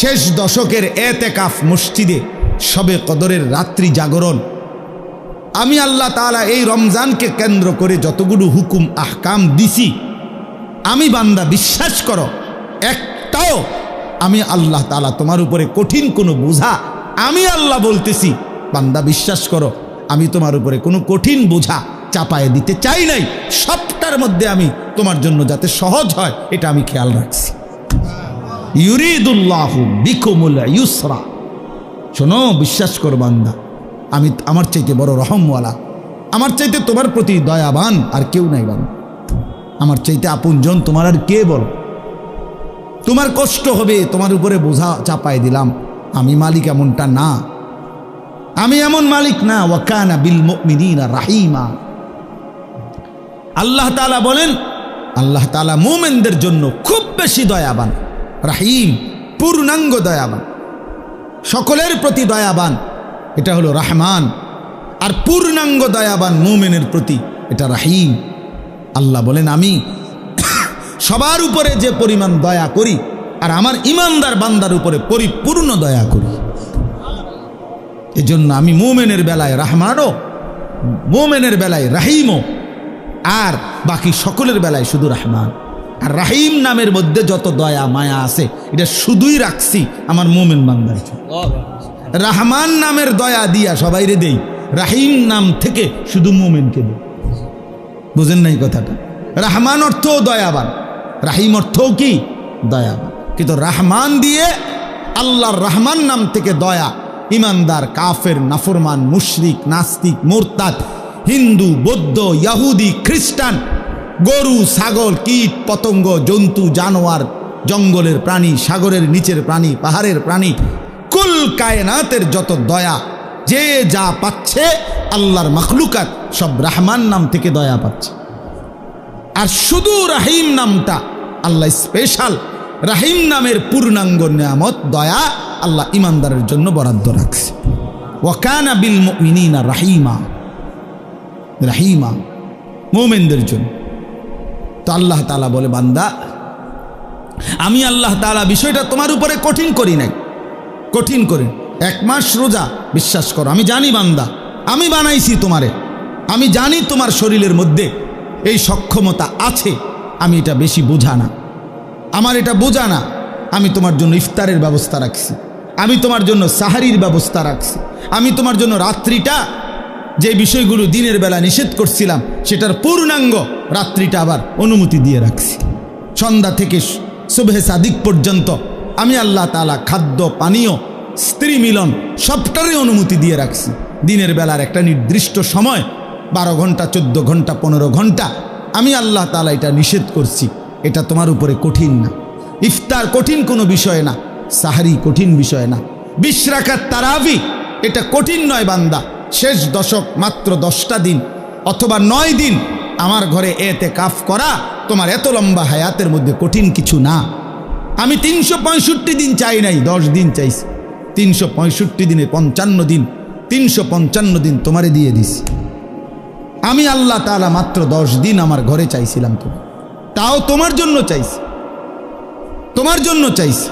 শেষ দশকের এতেকাফ মসজিদে, শবে কদরের রাত্রি জাগরণ, আমি আল্লাহ তাআলা এই রমজানকে কেন্দ্র করে যতগুলো হুকুম আহকাম দিছি, আমি বান্দা বিশ্বাস করো একটাও আমি আল্লাহ তাআলা তোমার উপরে কঠিন কোনো বোঝা, আমি আল্লাহ বলতেছি বান্দা বিশ্বাস করো আমি তোমার উপরে কোনো কঠিন বোঝা চাপায় দিতে চাই নাই, সবটার মধ্যে আমি তোমার জন্য যাতে সহজ হয় এটা আমি খেয়াল রাখছি। ইউরিদুল্লাহু বিকুমুল ইউসরা, শোনো বিশ্বাস কর বান্দা, আমি আমার চাইতে বড় রহমওয়ালা, আমার চাইতে তোমার প্রতি দয়াবান আর কেউ নাই বান্দা, আমার চাইতে আপনজন তোমার আর কে বলো, তোমার কষ্ট হবে, তোমার উপরে বোঝা চাপায় দিলাম, আমি মালিক এমনটা না, আমি এমন মালিক না। ওয়া কানা বিল মুমিনিনা রাহিমা। আল্লাহ তাআলা বলেন আল্লাহ তাআলা মুমিনদের জন্য খুব বেশি দয়াবান, রাহিম পূর্ণাঙ্গ দয়াবান, সকলের প্রতি দয়াবান, এটা হলো রহমান। আর পূর্ণাঙ্গ দয়াবান মুমিনের প্রতি এটা রাহিম। আল্লাহ বলেন আমি সবার উপরে যে পরিমাণ দয়া করি আর আমার ইমানদার বান্দার উপরে পরিপূর্ণ দয়া করি, এজন্য আমি মুমিনের বেলায় রহমানও, মুমিনের বেলায় রাহিমও, আর বাকি সকলের বেলায় শুধু রহমান। আর রাহিম নামের মধ্যে যত দয়া মায়া আছে এটা শুধুই রাখছি আমার মুমিন বান্দার জন্য। রহমান নামের দয়া দিয়া সবাইরে দেই, রাহিম নাম থেকে শুধু মুমিনকে দেই। বুঝেন নাই কথাটা? রহমান অর্থও দয়াবান, রাহিম অর্থও কি দয়াবান, কিন্তু রহমান দিয়ে আল্লাহর রহমান নাম থেকে দয়া ইমানদার, কাফের, নাফরমান, মুশরিক, নাস্তিক, মুরতাদ, হিন্দু, বৌদ্ধ, ইহুদি, খ্রিস্টান, গরু, ছাগল, কীট, পতঙ্গ, জন্তু, জানোয়ার, জঙ্গলের প্রাণী, সাগরের নিচের প্রাণী, পাহাড়ের প্রাণী, কুল কায়নাতের যত দয়া যে যা পাচ্ছে আল্লাহর মাখলুকাত সব রহমান নাম থেকে দয়া পাচ্ছে। আর শুধু রাহিম নামটা আল্লাহ স্পেশাল, রাহিম নামের পূর্ণাঙ্গ নিয়ামত দয়া আল্লাহ ইমানদারের জন্য বরাদ্দ রাখছে। ওয়া কানা বিল মুমিনিনা রাহিমা, রাহিমা মুমিনদের জন্য। তো আল্লাহ তাআলা বলে বান্দা আমি আল্লাহ তাআলা বিষয়টা তোমার উপরে কঠিন করি নাই, কঠিন করে 1 মাস রোজা, বিশ্বাস করো আমি জানি বান্দা, আমি বানাইছি তোমারে, আমি জানি তোমার শরীরের মধ্যে এই সক্ষমতা আছে, আমি এটা বেশি বোঝা না, আমার এটা বোঝা না, আমি তোমার জন্য ইফতারের ব্যবস্থা রাখছি, আমি তোমার জন্য সাহারির ব্যবস্থা রাখছি, আমি তোমার জন্য রাত্রিটা যে বিষয়গুলো দিনের বেলা নিষেধ করছিলাম সেটার পূর্ণাঙ্গ রাত্রিটা আবার অনুমতি দিয়ে রাখছি। সন্ধ্যা থেকে সুবহে সাদিক পর্যন্ত আমি আল্লাহ তাআলা খাদ্য, পানীয়, স্ত্রী মিলন সবটারই অনুমতি দিয়ে রাখছি। দিনের বেলার একটা নির্দিষ্ট সময় 12 ঘন্টা, 14 ঘন্টা, 15 ঘন্টা আমি আল্লাহ তাআলা এটা নিষেধ করছি, এটা তোমার উপরে কঠিন না। ইফতার কঠিন কোনো বিষয় না, সাহারি কঠিন বিষয় না, 20 রাকাত তারাবি এটা কঠিন নয় বান্দা। শেষ দশক মাত্র 10টা দিন অথবা 9 দিন আমার ঘরে এতেকাফ করা তোমার এত লম্বা হায়াতের মধ্যে কঠিন কিছু না। আমি 365 দিন চাই নাই, 10 দিন চাইছি। 365 দিনে 55 দিন, 355 দিন তোমারে দিয়ে দিছি। আমি আল্লাহ তাআলা মাত্র 10 দিন আমার ঘরে চাইছিলাম, তুমি তাও তোমার জন্য চাইছি, তোমার জন্য চাইছি।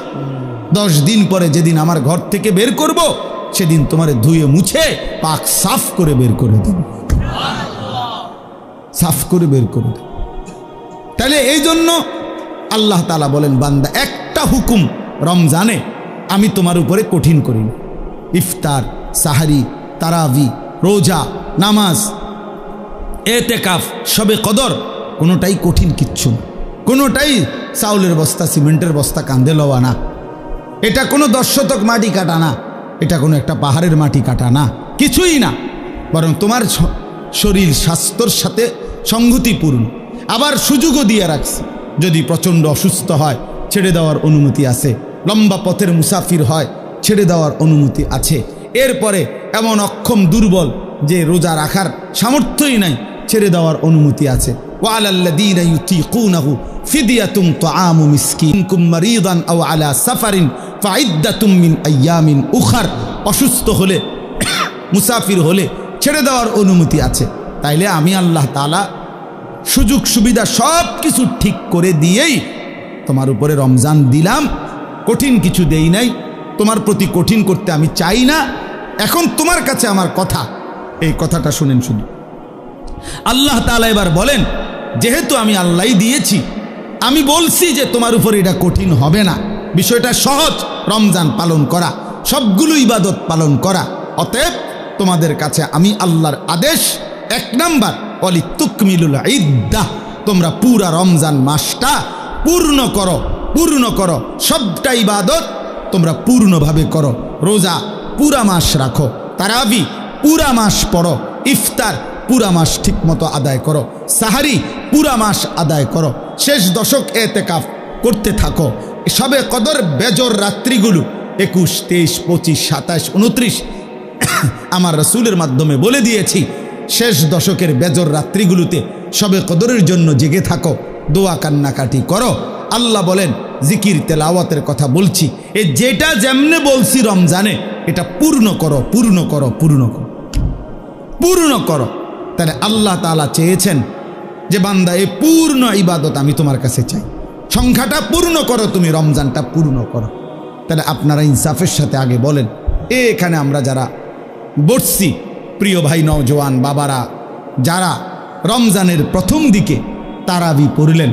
10 দিন পরে যেদিন আমার ঘর থেকে বের করব সেদিন তোমারে ধুয়ে মুছে পাক সাফ করে বের করে দেব, সাফ করে বের করে দেব। তাহলে এই জন্য আল্লাহ তাআলা বলেন বান্দা একটা হুকুম রমজানে আমি তোমার উপরে কঠিন করিনি। ইফতার, সাহারি, তারাবি, রোজা, নামাজ, এতেকাফ, শবে কদর কোনোটাই কঠিন কিচ্ছু না, কোনোটাই চাউলের বস্তা, সিমেন্টের বস্তা কাঁধে লওয়া না, এটা কোনো 10 শতক মাটি কাটা না, এটা কোনো একটা পাহাড়ের মাটি কাটা না, কিছুই না, বরং তোমার শরীর স্বাস্থ্যর সাথে সংগতিপূর্ণ। আবার সুযোগও দিয়ে রাখছি, যদি প্রচণ্ড অসুস্থ হয় ছেড়ে দেওয়ার অনুমতি আছে, লম্বা পথের মুসাফির হয় ছেড়ে দেওয়ার অনুমতি আছে। এরপরে এমন অক্ষম দুর্বল যে রোজা রাখার সামর্থ্যই নাই, ছেড়ে দেওয়ার অনুমতি আছে। ওয়ালাল্লাযীনা ইউতীকুনাহু ফিদিয়াতুন তুআমু মিসকিন কুম মারিদান আও আলা সাফারিন ফাইদ্দাতুম মিন আইয়ামিন উখার। অসুস্থ হলে মুসাফির হলে ছেড়ে দেওয়ার অনুমতি আছে। তাইলে আমি আল্লাহ তাআলা সুযোগ সুবিধা সব কিছু ঠিক করে দিয়েই তোমার উপরে রমজান দিলাম, কঠিন কিছু দেই নাই, তোমার প্রতি কঠিন করতে আমি চাই না। এখন তোমার কাছে আমার কথা, এই কথাটা শুনেন শুধু। আল্লাহ তাআলা এবার বলেন, যেহেতু আমি আল্লাহই দিয়েছি, আমি বলছি যে তোমার উপর এটা কঠিন হবে না, বিষয়টা সহজ, রমজান পালন করা, সবগুলো ইবাদত পালন করা। অতএব তোমাদের কাছে আমি আল্লাহর আদেশ, 1 নাম্বার ওয়ালিতুকমিলুল ইদ্দাহ, তোমরা পুরা রমজান মাসটা পূর্ণ করো, পূর্ণ করো, সবটা ইবাদত তোমরা পূর্ণভাবে করো। রোজা পুরা মাস রাখো, তারাবি পুরা মাস পড়ো, ইফতার পুরা মাস ঠিকমতো আদায় করো, সাহারি পুরা মাস আদায় করো, শেষ দশক এতেকাফ করতে থাকো। সবে কদর বেজর রাত্রিগুলো 21, 23, 25, 27, 29 আমার রাসূলের মাধ্যমে বলে দিয়েছি। শেষ দশকের বেজর রাত্রিগুলোতে সবে কদরের জন্য জেগে থাকো, দোয়া কান্নাকাটি করো। আল্লাহ বলেন, জিকির তেলাওয়াতের কথা বলছি, এ যেটা যেমনে বলছি রমজানে, এটা পূর্ণ করো, পূর্ণ করো, পূর্ণ করো, পূর্ণ করো। তাহলে আল্লাহ তাআলা চেয়েছেন যে বান্দা এই পূর্ণ ইবাদত আমি তোমার কাছে চাই, সংখ্যাটা পূর্ণ করো, তুমি রমজানটা পূর্ণ করো। তাহলে আপনারা ইনসাফের সাথে আগে বলেন, এখানে আমরা যারা বসছি, প্রিয় ভাই নওজোয়ান বাবারা, যারা রমজানের প্রথম দিকে তারাবি পড়লেন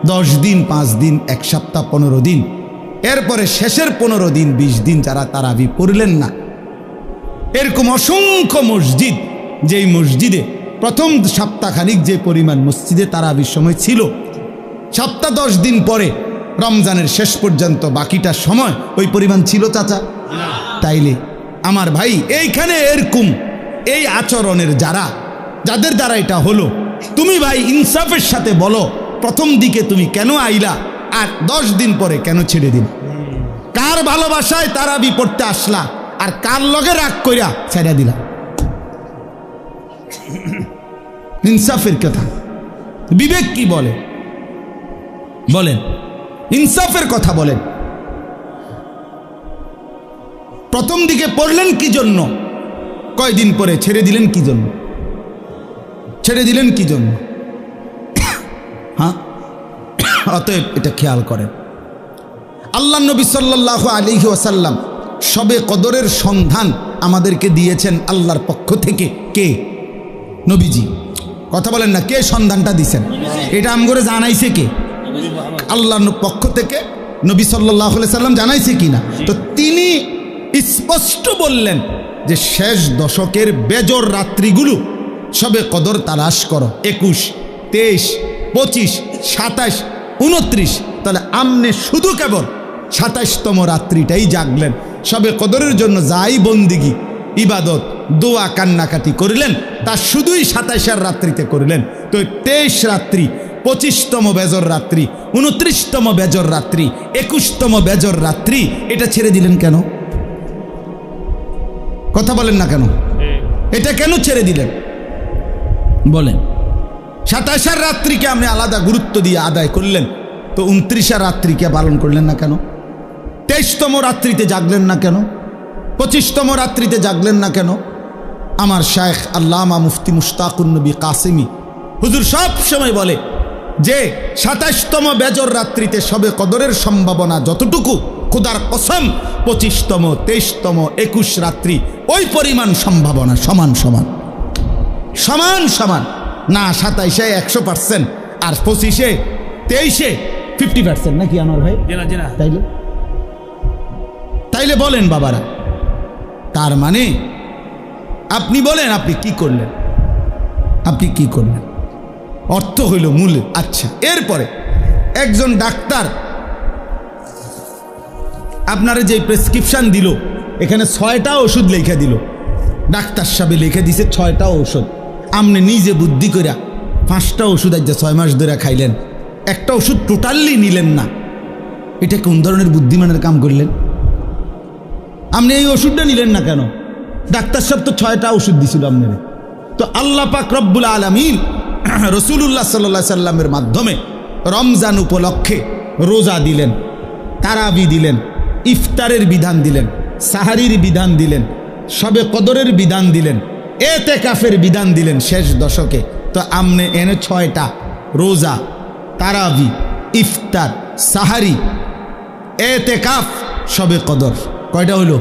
10 দিন, 5 দিন, 1 সপ্তাহ, 15 দিন, এরপরে শেষের 15 দিন, 20 দিন যারা তারাবি পড়লেন না, এরকম অসংখ্য মসজিদ, যেই মসজিদে প্রথম সপ্তাহখানিক যে পরিমাণ মসজিদে তারাবির সময় ছিল, সপ্তাহ 10 দিন পরে রমজানের শেষ পর্যন্ত বাকিটা সময় ওই পরিমাণ ছিল চাচা? তাইলে আমার ভাই, এইখানে এরকম এই আচরণের যাদের দ্বারা এটা হলো, তুমি ভাই ইনসাফের সাথে বলো, প্রথম দিকে তুমি কেন আইলা আর 10 দিন পরে কেন ছেড়ে দিন? কার ভালোবাসায় তারাবি পড়তে আসলা আর কার লগে রাগ কইরা ছেড়ে দিলা? ইনসাফের কথা, বিবেক কি বলে বলেন, ইনসাফের কথা বলেন। প্রথম দিকে পড়লেন কি জন্য? কয়দিন পরে ছেড়ে দিলেন কি জন্য? ছেড়ে দিলেন কি জন্য? হ্যাঁ, অতএব এটা খেয়াল করেন। আল্লাহ নবী সাল্লাল্লাহু আলাইহি ওয়াসাল্লাম শবে কদরের সন্ধান আমাদেরকে দিয়েছেন আল্লাহর পক্ষ থেকে। কে? নবীজি। কথা বলেন না, কে সন্ধানটা দিয়েছেন? এটা আমগরে জানাইছে কে? আল্লাহর পক্ষ থেকে নবী সাল্লাল্লাহু আলাইহি ওয়াসাল্লাম জানাইছে কিনা? তো তিনি স্পষ্ট বললেন যে শেষ দশকের বেজর রাত্রিগুলো সবে কদর তালাশ করো, 21, 23, 25, 27, 29। তাহলে আমনে শুধু কেবল 27তম রাত্রিটাই জাগলেন, সবে কদরের জন্য যাই বন্দিগি ইবাদত দোয়া কান্নাকাটি করিলেন তা শুধুই 27 রাত্রিতে করিলেন। তো 23 রাত্রি, 25তম বেজর রাত্রি, 29তম বেজর রাত্রি, 21তম বেজর রাত্রি, এটা ছেড়ে দিলেন কেন? কথা বলেন না কেন? এটা কেন ছেড়ে দিলেন বলেন? 27 রাত্রিকে আপনি আলাদা গুরুত্ব দিয়ে আদায় করলেন, তো 29 রাত্রিকে পালন করলেন না কেন? 23তম রাত্রিতে জাগলেন না কেন? 25তম রাত্রিতে জাগলেন না কেন? আমার শায়েখ আল্লামা মুফতি মুশতাকুন নবী কাসিমি হুজুর সব সময় বলে যে 27তম বেজর রাত্রিতে সবে কদরের সম্ভাবনা যতটুকু, খোদার কসম 25তম, 23তম, 21 রাত্রি ওই পরিমাণ সম্ভাবনা, সমান সমান, সমান সমান না। 27-এ 100% আর 25-এ 23-এ 50%, নাকি আমার ভাই? তাইলে বলেন বাবারা, তার মানে আপনি বলেন আপনি কি করলেন? আপনি কি করলেন? অর্থ হইল মূল। আচ্ছা, এরপরে একজন ডাক্তার আপনারা যে প্রেসক্রিপশন দিল, এখানে 6টা ওষুধ লিখে দিল, ডাক্তার সাহেব লিখে দিছে 6টা ওষুধ। আপনি নিজে বুদ্ধি কইরা 5টা ওষুধ আজ 6 মাস ধরে খাইলেন, একটা ওষুধ টোটালি নিলেন না, এটা কোন ধরনের বুদ্ধিমানের কাম করলেন? আপনি এই ওষুধটা নিলেন না কেন? ডাক্তার সাহেব তো 6টা ওষুধ দিছিল আপনারে। তো আল্লাহ পাক রব্বুল আলামিন রসুল্লাহ সাল্লাল্লাহু সাল্লামের মাধ্যমে রমজান উপলক্ষে রোজা দিলেন, তারাবি দিলেন, ইফতারের বিধান দিলেন, সাহারির বিধান দিলেন, শবে কদরের বিধান দিলেন, এতেকাফের বিধান দিলেন শেষ দশকে। তো আমনে এনে 6টা রোজা, তারাবি, ইফতার, সাহারি, এতেকাফ, শবে কদর, কয়টা হলো?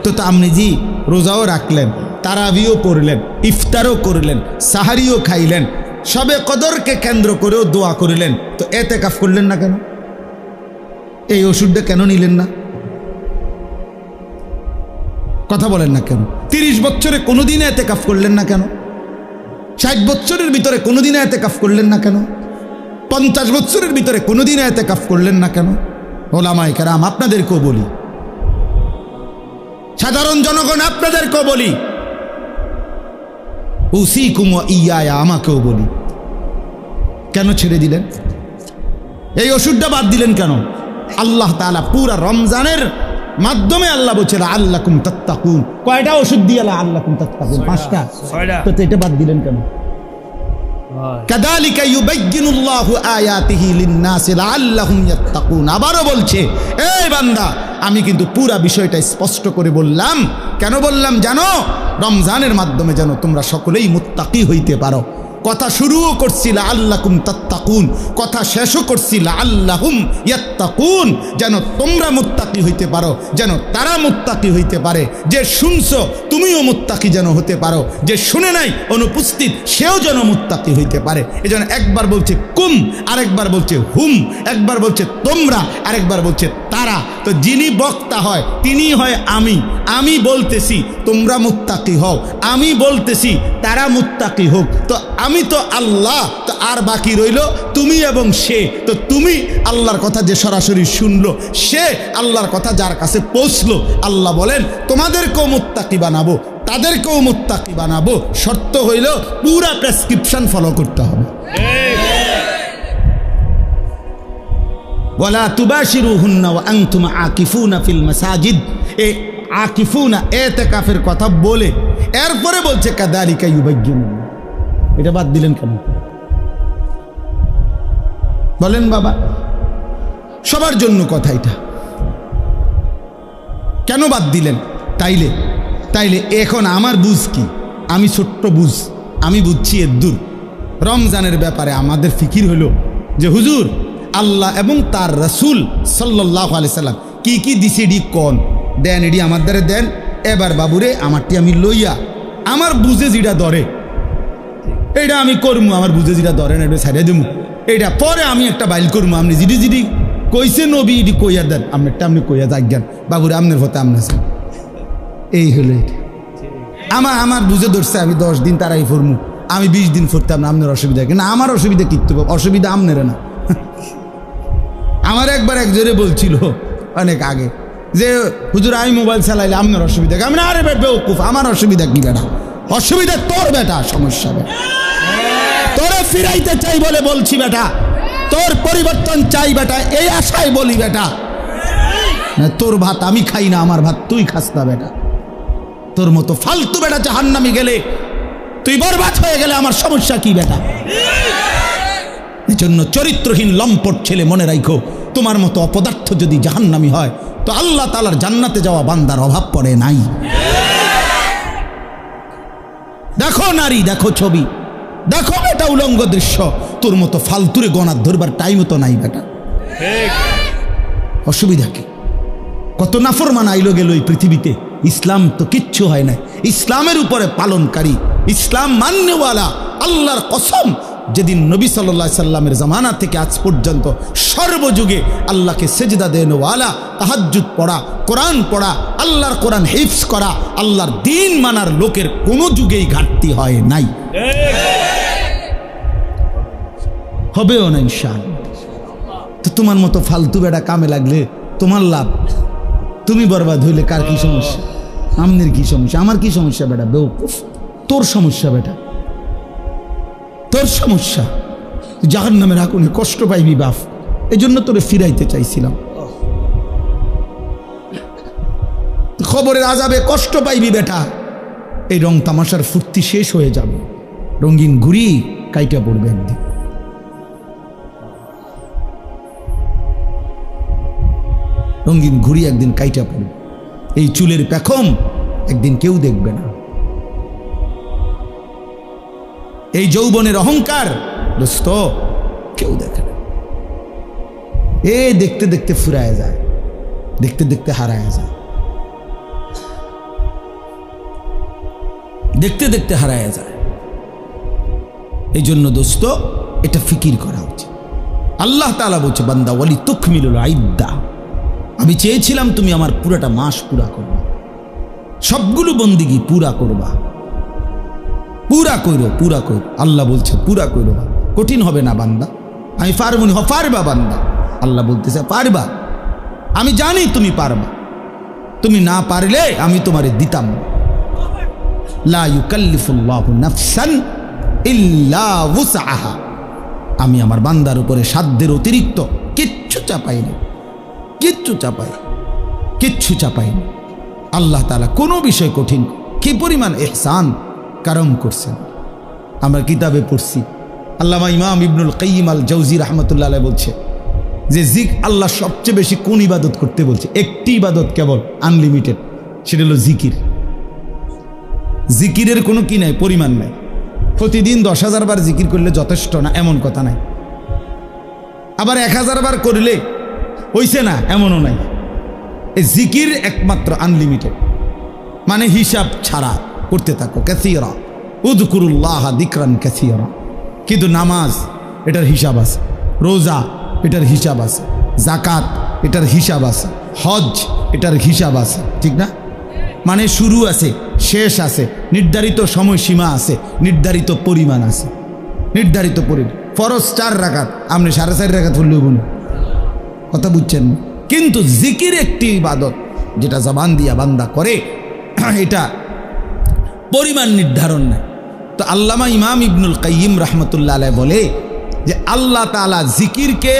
তো আপনি জি রোজাও রাখলেন, তারাবিও পড়লেন, ইফতারও করলেন, সাহারিও খাইলেন, শবে কদরকে কেন্দ্র করেও দোয়া করলেন, তো এতেকাফ করলেন না কেন? এই ওষুধটা কেন নিলেন না? কথা বলেন না কেন? 30 বছরে কোনোদিনে এতেকাফ করলেন না কেন? 60 বছরের ভিতরে কোনোদিনে এতেকাফ করলেন না কেন? 50 বছরের ভিতরে কোনোদিনে এতেকাফ করলেন না কেন? ওলামায়ে কেরাম আপনাদেরকেও বলি, সাধারণ জনগণ আপনাদেরকেও বলি, উসিকুম ওয়া ইয়া, আমাকেও বলি, কেন ছেড়ে দিলেন? এই ওষুধটা বাদ দিলেন কেন? আল্লাহ তাআলা পুরা রমজানের মাধ্যমে আল্লাহ বলছিল আল্লাকুম তাত্তাকুন। কয়টা ওষুধ দিয়ে আল্লাকুম তাত্তাকুন? 5টা। তো এটা বাদ দিলেন কেন? কাযালিকা ইউবাইয়িনুল্লাহু আয়াতিহি লিন-নাসি লাআল্লাহুম ইয়াত্তাকুন। আবারও বলছে, এই বান্দা, আমি কিন্তু পুরা বিষয়টা স্পষ্ট করে বললাম। কেন বললাম জানো? রমজানের মাধ্যমে যেন তোমরা সকলেই মুত্তাকি হইতে পারো। কথা শুরুও করছি লাআল্লাকুম তাত্তাকুন, কথা শেষও করছি লাআল্লাহুম ইয়াত্তাকুন, যেন তোমরা মুত্তাকি হইতে পারো, যেন তারা মুত্তাকি হইতে পারে। যে শুনছো তুমিও মুত্তাকি যেন হতে পারো, যে শুনে নাই অনুপস্থিত সেও যেন মুত্তাকি হইতে পারে। এজন্য একবার বলছে কুম, আরেকবার বলছে হুম, একবার বলছে তোমরা, আরেকবার বলছে তারা। তো যিনি বক্তা হয় তিনি হয় আমি। আমি বলতেছি তোমরা মুত্তাকি হও, আমি বলতেছি তারা মুত্তাকি হোক। তো আমি তো আল্লাহ, তো আর বাকি রইল তুমি এবং সে। তো তুমি আল্লাহর কথা যে সরাসরি শুনলো, সে আল্লাহর কথা যার কাছে পৌঁছলো, আল্লাহ বলেন তোমাদেরকেও মুত্তাকি বানাবো, তাদেরকেও মুত্তাকি বানাবো। শর্ত হইল পুরা প্রেসক্রিপশন ফলো করতে হবে। ওয়ালা তুবাশিরুহুন্না ওয়া আনতুম আকিফুনা ফিল মাসাজিদ। এই আকিফুনা এতেকাফের কথা বলে এরপরে বলছে কাযালিকা ইউবাইয়িনুল্লাহ। এটা বাদ দিলেন কেন? বলেন বাবা, সবার জন্য কথা এটা। কেন বাদ দিলেন? তাইলে এখন আমার বুঝ কি? আমি ছোট্ট বুঝ, আমি বুঝছি এদ্দুর। রমজানের ব্যাপারে আমাদের ফিকির হলো যে হুজুর আল্লাহ এবং তার রাসূল সাল্লাল্লাহু আলাইহি সাল্লাম কি কি দিছে এডি কোন দেন, এডি আমার দ্বারে দেন। এবার বাবুরে আমারটি আমি লইয়া আমার বুঝে যেটা ধরে এইটা আমি করবো, আমার বুঝে যেটা ধরে না এটা ছাড়িয়ে দেবো। এইটা পরে আমি একটা বাইল করবো। আপনি যিনি কইছে নবী এটি কইয়া দেন, আপনারটা আপনি কইয়া যাজ্ঞান বাবুরে আপনার হতে আপনার। এই হলো এটা। আমার বুঝে ধরছে আমি 10 দিন তারাই ফরমু, আমি 20 দিন ফরতাম না, আপনার অসুবিধা কিন্তু আমার অসুবিধা কিনতে পাবো, অসুবিধা আপনারা না। আমার একবার একজনে বলছিল অনেক আগে যে হুজুর আমি মোবাইল চালাইলে আপনার অসুবিধা, আমি না, আরে বেউকুফ, আমার অসুবিধা কি বেটা? অসুবিধা তোর বেটা, সমস্যা বেটা। তোরে ফিরাইতে চাই বলে বলছি বেটা, তোর পরিবর্তন চাই বেটা, এই আশায় বলি বেটা। না তোর ভাত আমি খাই না, আমার ভাত তুই খাস না বেটা। তোর মতো ফালতু বেটা জাহান্নামে গেলে, তুই বরবাদ হয়ে গেলে আমার সমস্যা কি বেটা? এজন্য চরিত্রহীন লম্পট ছেলে মনে রাখো, তোমার মতো অপদার্থ যদি জাহান্নামী হয় তো আল্লাহ তাআলার জান্নাতে যাওয়া বান্দার অভাব পড়ে নাই। দেখো নারী, দেখো ছবি, দেখো বেটা উলঙ্গ দৃশ্য, তোর মতো ফালতুরে গণার ধরবার টাইমও তো নাই বেটা। অসুবিধা কি? কত নাফরমান আইলো গেল এই পৃথিবীতে, ইসলাম তো কিচ্ছু হয় না। ইসলামের উপরে পালনকারী, ইসলাম মান্যওয়ালা, আল্লাহর কসম, যেদিন নবী সাল্লাল্লাহু আলাইহি সাল্লামের জামানা থেকে আজ পর্যন্ত সর্বযুগে আল্লাহকে সেজদা দেনওয়ালা, তাহাজ্জুদ পড়া, কোরআন পড়া, আল্লাহর কোরআন হিফজ করা, আল্লাহর দ্বীন মানার লোকের কোনো যুগেই ঘাটতি হয় নাই, হবেও না ইনশাআল্লাহ। তো তোমার মতো ফালতু বেটা কামে লাগলে তোমার লাভ, তুমি বরবাদ হইলে কার কি সমস্যা? আমনের কি সমস্যা? আমার কি সমস্যা বেটা? বেউকুফ, তোর সমস্যা বেটা, তোর সমস্যা। জাহান্নামের আগুনে কষ্ট পাইবি বাপ, এই জন্য তোরে ফিরাইতে চাইছিলাম। খবরের আজাবে কষ্ট পাইবি বেটা, এই রং তামাশার ফুর্তি শেষ হয়ে যাবে, রঙিন ঘুরি কাইটা পড়বে একদিন। রঙিন ঘুরি একদিন কাইটা পড়বে, এই চুলের পেখম একদিন কেউ দেখবে না, এই যৌবনের অহংকার দোস্ত কেউ দেখে না। এ দেখতে দেখতে ফুরায় যায়, দেখতে দেখতে হারায় যায়, দেখতে দেখতে হারায় যায়। এই জন্য দোস্ত এটা ফিকির করা উচিত। আল্লাহ তাআলা বলছে বান্দা ওয়ালি তুকমিলুল আইদ্দা, আমি চেয়েছিলাম তুমি আমার পুরাটা মাস পুরা করবা, সবগুলো বন্দিগি পুরা করবা, পুরা কইরো পুরা কইরো। আল্লাহ বলছে পুরা কইরো, কঠিন হবে না বান্দা, আমি পারবো না। পারবা বান্দা, আল্লাহ বলতেছে পারবা, আমি জানি তুমি পারবা, তুমি না পারলে আমি তোমারে দিতাম না। লা ইউকাল্লিফুল্লাহু নাফসান ইল্লা উসআহা, আমি আমার বান্দার উপরে সাধ্যের অতিরিক্ত কিচ্ছু চাপাই না, কিচ্ছু চাপাই, কিচ্ছু চাপাই না। আল্লাহ তাআলা কোনো বিষয় কঠিন, কি পরিমাণ ইহসান কারম করছেন। আমরা কিতাবে পড়ছি, আল্লামা ইমাম ইবনুল কাইয়িম আল জাওজি রাহমাতুল্লাহ আলাইহি বলছে যে আল্লাহ সবচেয়ে বেশি কোন ইবাদত করতে বলছে? একটি ইবাদত কেবল আনলিমিটেড, সেটা হলো জিকির। জিকিরের কোনো কি নাই, পরিমাণ নাই। প্রতিদিন 10,000 বার জিকির করলে যথেষ্ট না এমন কথা নাই, আবার 1000 বার করলে হইছে না এমনও নাই। এই জিকির একমাত্র আনলিমিটেড, মানে হিসাব ছাড়া করতে থাকো। কাসীরা উযকুরুল্লাহ যিকরান কাসীরা। কিন্তু নামাজ এটার হিসাব আছে, রোজা এটার হিসাব আছে, যাকাত এটার হিসাব আছে, হজ এটার হিসাব আছে, ঠিক না? মানে শুরু আছে, শেষ আছে, নির্ধারিত সময়সীমা আছে, নির্ধারিত পরিমাণ আছে, নির্ধারিত পরিমাণ। ফরজ 4 রাকাত, আপনি 4.5 রাকাত পড়লেও গুণ, কথা বুঝছেন? কিন্তু জিকির একটি ইবাদত যেটা জবান দিয়া বান্দা করে, এটা পরিমাণ নির্ধারণ নাই। তো আল্লামা ইমাম ইবনুল কাইয়িম রাহমাতুল্লাহ আলাইহি বলে যে আল্লাহ তাআলা জিকিরকে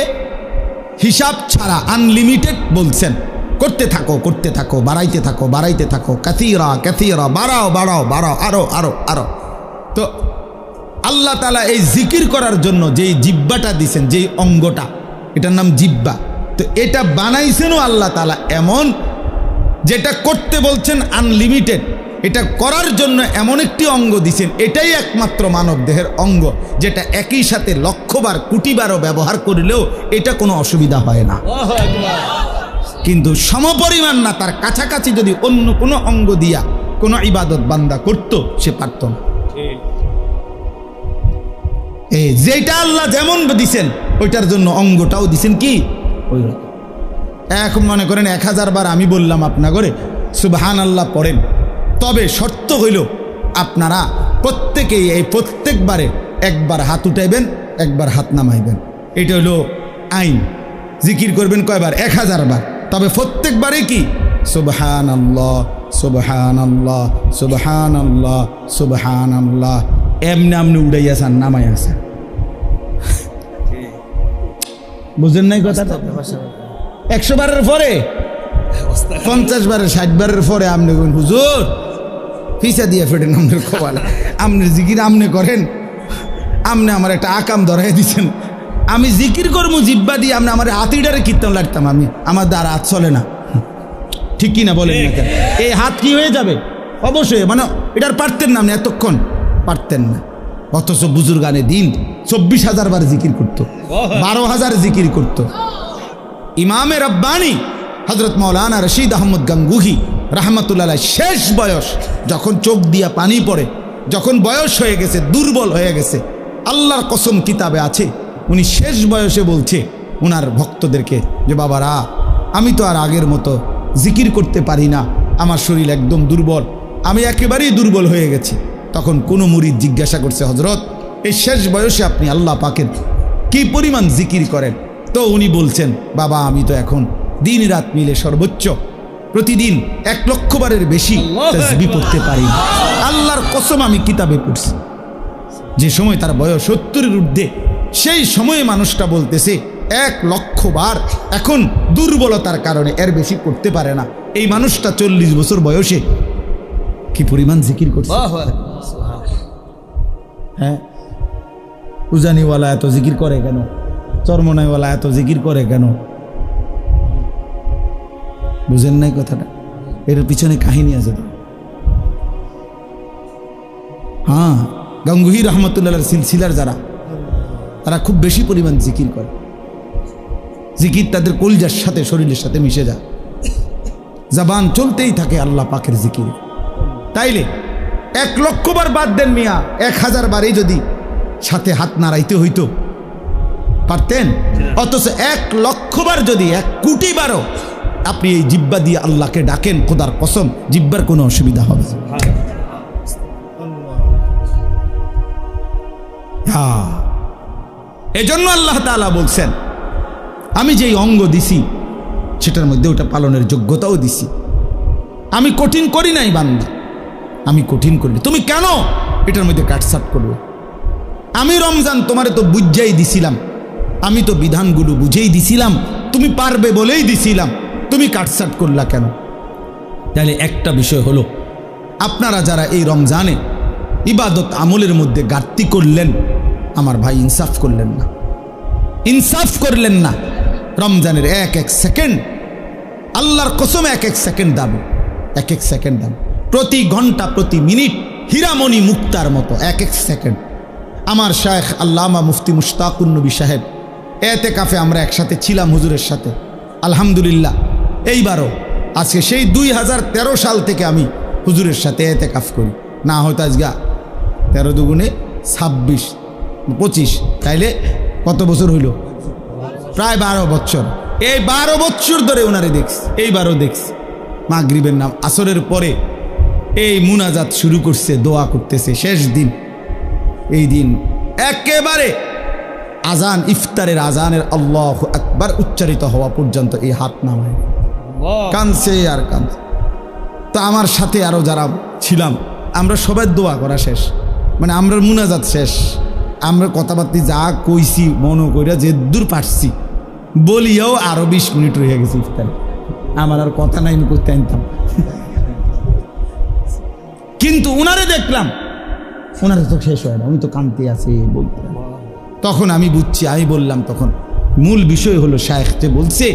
হিসাব ছাড়া আনলিমিটেড বলছেন, করতে থাকো করতে থাকো, বাড়াইতে থাকো বাড়াইতে থাকো, কাসীরা কাসীরা, বাড়াও বাড়াও বাড়াও, আরো আরো আরো। তো আল্লাহ তাআলা এই জিকির করার জন্য যেই জিহ্বাটা দিছেন, যেই অঙ্গটা, এটার নাম জিহ্বা। তো এটা বানাইছেনও আল্লাহ তাআলা এমন, যেটা করতে বলছেন আনলিমিটেড, এটা করার জন্য এমন একটি অঙ্গ দিছেন, এটাই একমাত্র মানব দেহের অঙ্গ, যেটা একই সাথে লক্ষবার কোটিবারও ব্যবহার করলেও এটা কোনো অসুবিধা হয় না। কিন্তু সমপরিমাণ না, তার কাছাকাছি যদি অন্য কোনো অঙ্গ দিয়া কোনো ইবাদত বান্দা করত, সে পারত না। যেটা আল্লাহ যেমন দিছেন ওইটার জন্য অঙ্গটাও দিছেন কি ওই রকম। এখন মনে করেন 1000 বার আমি বললাম আপনা করে সুবহানাল্লাহ পড়েন, তবে শর্ত হইল আপনারা প্রত্যেকেই এই প্রত্যেকবারে একবার হাত উঠাইবেন, একবার হাত নামাইবেন। এটা হইল আইন। জিকির করবেন কয়বার? 1000 বার, তবে প্রত্যেকবারে কি সুবহানাল্লাহ সুবহানাল্লাহ সুবহানাল্লাহ সুবহানাল্লাহ, এমনি আমনি উড়াইয়াছেন নামাইয়াছেন, বুঝেন নাই কথাটা? 100 বারের পরে 50 বারের 60 বারের পরে আপনি হুজুর ফিসা দিয়ে ফেটেন আপনার কপালে, আপনি জিকির আপনি করেন, আপনি আমার একটা আকাম ধরাই দিচ্ছেন, আমি জিকির করবো জিব্বা দিয়ে, আপনি আমার হাতিটারে কীর্তন লাগতাম, আমি আমার দ্বারা হাত চলে না, ঠিক কি না বলেন না কেন? এই হাত কি হয়ে যাবে? অবশ্যই, মানে এটার পারতেন না, আপনি এতক্ষণ পারতেন না। অথচ বুজুর্গানে দিন 24,000 বার জিকির করতো, 12,000 জিকির করতো। ইমামে রব্বানি হযরত মাওলানা রশিদ আহমদ গাঙ্গুহি রাহমাতুল্লাহ আলাইহি শেষ বয়স, যখন চোখ দিয়া পানি পড়ে, যখন বয়স হয়ে গেছে, দুর্বল হয়ে গেছে, আল্লাহর কসম কিতাবে আছে, উনি শেষ বয়সে বলছে ওনার ভক্তদেরকে যে বাবারা, আমি তো আর আগের মতো জিকির করতে পারি না, আমার শরীর একদম দুর্বল, আমি একেবারেই দুর্বল হয়ে গেছি। তখন কোনো মুরিদ জিজ্ঞাসা করছে, হযরত এই শেষ বয়সে আপনি আল্লাহ পাকের কি পরিমাণ জিকির করেন? তো উনি বলছেন, বাবা আমি তো এখন দিন রাত মিলে সর্বোচ্চ প্রতিদিন 1 লক্ষ বারের বেশি তাসবিহ পড়তে পারি। আল্লাহর কসম আমি কিতাবে পড়ছি, যে সময় তার বয়স 70-এর ঊর্ধ্বে, সেই সময়ে মানুষটা বলতেছে 1,00,000 বার, এখন দুর্বলতার কারণে এর বেশি করতে পারে না। এই মানুষটা 40 বছর বয়সে কি পরিমাণ জিকির করছে। আল্লাহু আকবার। হ্যাঁ, উজানিওয়ালা এত জিকির করে কেন? চরমনাইওয়ালা এত জিকির করে কেন? বুঝেন নাই কথাটা? এর পিছনে কাহিনী আছে তো। হ্যাঁ, গঙ্গুহি রহমতুল্লাহ সিলসিলার যারা, তারা খুব বেশি পরিমাণ জিকির করে। জিকির তাদের কলজার সাথে, শরীরের সাথে মিশে যায়, জবান চলতেই থাকে আল্লাহ পাকের জিকির। তাইলে 1,00,000 বার বাদ দেন মিয়া, 1000 বারই যদি সাথে হাত নাড়াইতে হইতো পারতেন। অথচ 1,00,000 বার যদি 1 কোটি বারও আপনি এই জিব্বা দিয়ে আল্লাহকে ডাকেন, খোদার কসম জিব্বার কোনো অসুবিধা হবে না। হ্যাঁ, এজন্য আল্লাহ তাআলা বলছেন, আমি যেই অঙ্গ দিছি সেটার মধ্যে ওটা পালনের যোগ্যতাও দিছি। আমি কঠিন করি নাই বান্দা, আমি কঠিন করি। তুমি কেন এটার মধ্যে কাটছাট করবে? আমি রমজান তোমারে তো বুঝাই দিছিলাম, আমি তো বিধানগুলো বুঝেই দিছিলাম, তুমি পারবে বলেই দিছিলাম, তুমি কাটছাট করলা কেন? তাহলে একটা বিষয় হলো, আপনারা যারা এই রমজানে ইবাদত আমলের মধ্যে ঘাটতি করলেন, আমার ভাই ইনসাফ করলেন না, ইনসাফ করলেন না। রমজানের এক এক সেকেন্ড, আল্লাহর কসম এক এক সেকেন্ড দাম, এক এক সেকেন্ড দাম, প্রতি ঘন্টা প্রতি মিনিট হীরামণি মুক্তার মতো এক এক সেকেন্ড। আমার শায়েখ আল্লামা মুফতি মুশতাকুন নবী সাহেব এতেকাফে আমরা একসাথে ছিলাম হুজুরের সাথে, আলহামদুলিল্লাহ। এইবারও আজকে সেই 2013 সাল থেকে আমি হুজুরের সাথে এতেকাফ করি, না হয়তো আজগা 13 দুগুণে 26 25, তাইলে কত বছর হইল? প্রায় 12 বছর। এই 12 বছর ধরে ওনারে দেখছি, এইবারও দেখছি। মাগরিবের নাম আসরের পরে এই মুনাজাত শুরু করছে, দোয়া করতেছে। শেষ দিন, এই দিন একেবারে আজান, ইফতারের আজানের আল্লাহু আকবার উচ্চারিত হওয়া পর্যন্ত এই হাত নামায় কানছে আর কানছে। তো আমার সাথে আরো যারা ছিলাম, আমরা সবাই দোয়া করা শেষ, মানে আমরা মুনাজাত শেষ, আমরা কথাবার্তা যা কইছি মনে কইরা যে দূর পারছি বলিয়াও আরো 20 মিনিট রয়ে গেছে ইফতারে। আমার আর কথা নাই, আমি করতে আনতাম। কিন্তু উনারে দেখলাম, ওনারে তো শেষ হয় না, উনি তো কান্তি আছে বলতে। তখন আমি বুঝছি, আমি বললাম, তখন মূল বিষয় হলো শায়েখ যে বলছে,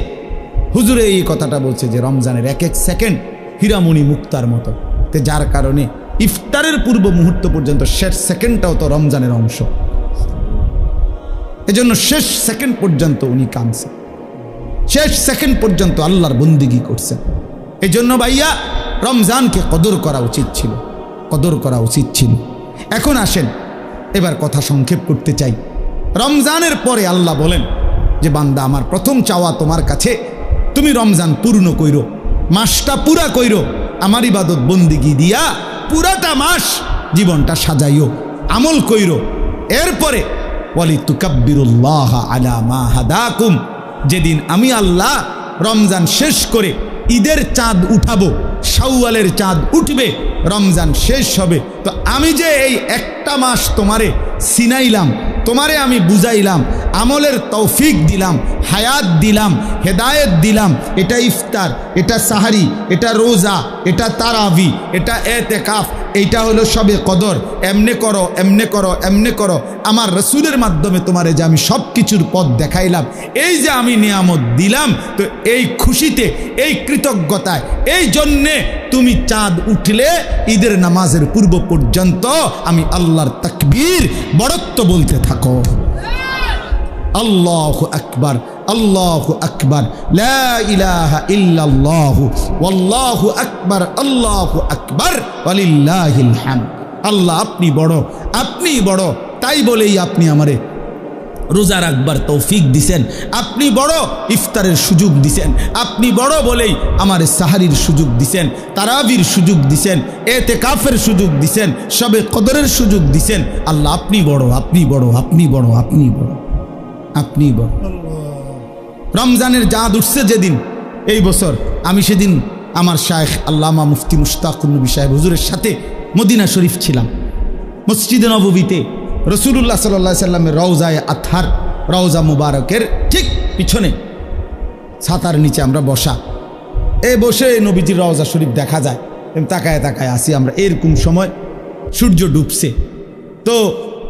হুজুরে এই কথাটা বলছে যে রমজানের এক এক সেকেন্ড হীরামণি মুক্তার মতো, তে যার কারণে ইফতারের পূর্ব মুহূর্ত পর্যন্ত শেষ সেকেন্ডটাও তো রমজানের অংশ। এজন্য শেষ সেকেন্ড পর্যন্ত উনি কাঁদছেন, শেষ সেকেন্ড পর্যন্ত আল্লাহর বন্দিগি করছেন। এজন্য ভাইয়া রমজানকে কদর করা উচিত ছিল, কদর করা উচিত ছিল। এখন আসেন, এবার কথা সংক্ষেপ করতে চাই। রমজানের পরে আল্লাহ বলেন যে বান্দা আমার প্রথম চাওয়া তোমার কাছে, তুমি রমজান পূর্ণ কইরো, মাসটা পুরা কইরো, আমার ইবাদত বন্দিগি দিয়া পুরাটা মাস জীবনটা সাজাইও, আমল কইরো। এরপরে ওয়ালি তুকাব্বিরুল্লাহ আলা মা হাদাকুম, যেদিন আমি আল্লাহ রমজান শেষ করে ঈদের চাঁদ উঠাবো, শাওয়ালের চাঁদ উঠবে, রমজান শেষ হবে, তো আমি যে এই একটা মাস তোমারে সিনাইলাম, তোমারে আমি বুঝাইলাম, আমলের তৌফিক দিলাম, হায়াত দিলাম, হেদায়েত দিলাম, এটা ইফতার, এটা সাহারি, এটা রোজা, এটা তারাবি, এটা এতেকাফ, এইটা হলো সবে কদর, এমনে করো, এমনে করো, এমনে করো। আমার রসুলের মাধ্যমে তোমারে যে আমি সব কিছুর পথ দেখাইলাম, এই যে আমি নিয়ামত দিলাম, তো এই খুশিতে, এই কৃতজ্ঞতায়, এই জন্যে তুমি চাঁদ উঠলে ঈদের নামাজের পূর্ব পর্যন্ত আমি আল্লাহর তাকবীর বড়ত্ব বলতে থাকো, আল্লাহু আকবার, আল্লাহু আকবার, লা ইলাহা ইল্লাল্লাহু ওয়াল্লাহু আকবার, আল্লাহু আকবার ওয়ালিল্লাহিল হামদ। আল্লাহ আপনি বড়, আপনি বড়, তাই বলেই আপনি আমারে রোজা রাখবার তৌফিক দিছেন, আপনি বড় ইফতারের সুযোগ দিছেন, আপনি বড় বলেই আমার সাহারির সুযোগ দিছেন, তারাবির সুযোগ দিছেন, এতেকাফের সুযোগ দিছেন, সবে কদরের সুযোগ দিছেন। আল্লাহ আপনি বড়, আপনি বড়, আপনি বড়, আপনি বড়, আপনি বড়। রমজানের চাঁদ উঠছে যেদিন, এই বছর আমি সেদিন আমার শায়েখ আল্লামা মুফতি মুশতাকুন নবী সাহেব হুজুরের সাথে মদিনা শরীফ ছিলাম, মসজিদে নববীতে রসুলুল্লাহ সাল্লাল্লাহু আলাইহি সাল্লামের রওজায়ে আতহার, রওজা মুবারকের ঠিক পিছনে ছাতার নিচে আমরা বসা। বসে নবীজির রওজা শরীফ দেখা যায়। তাকায় তাকায় আসি আমরা। এরকম সময় সূর্য ডুবছে, তো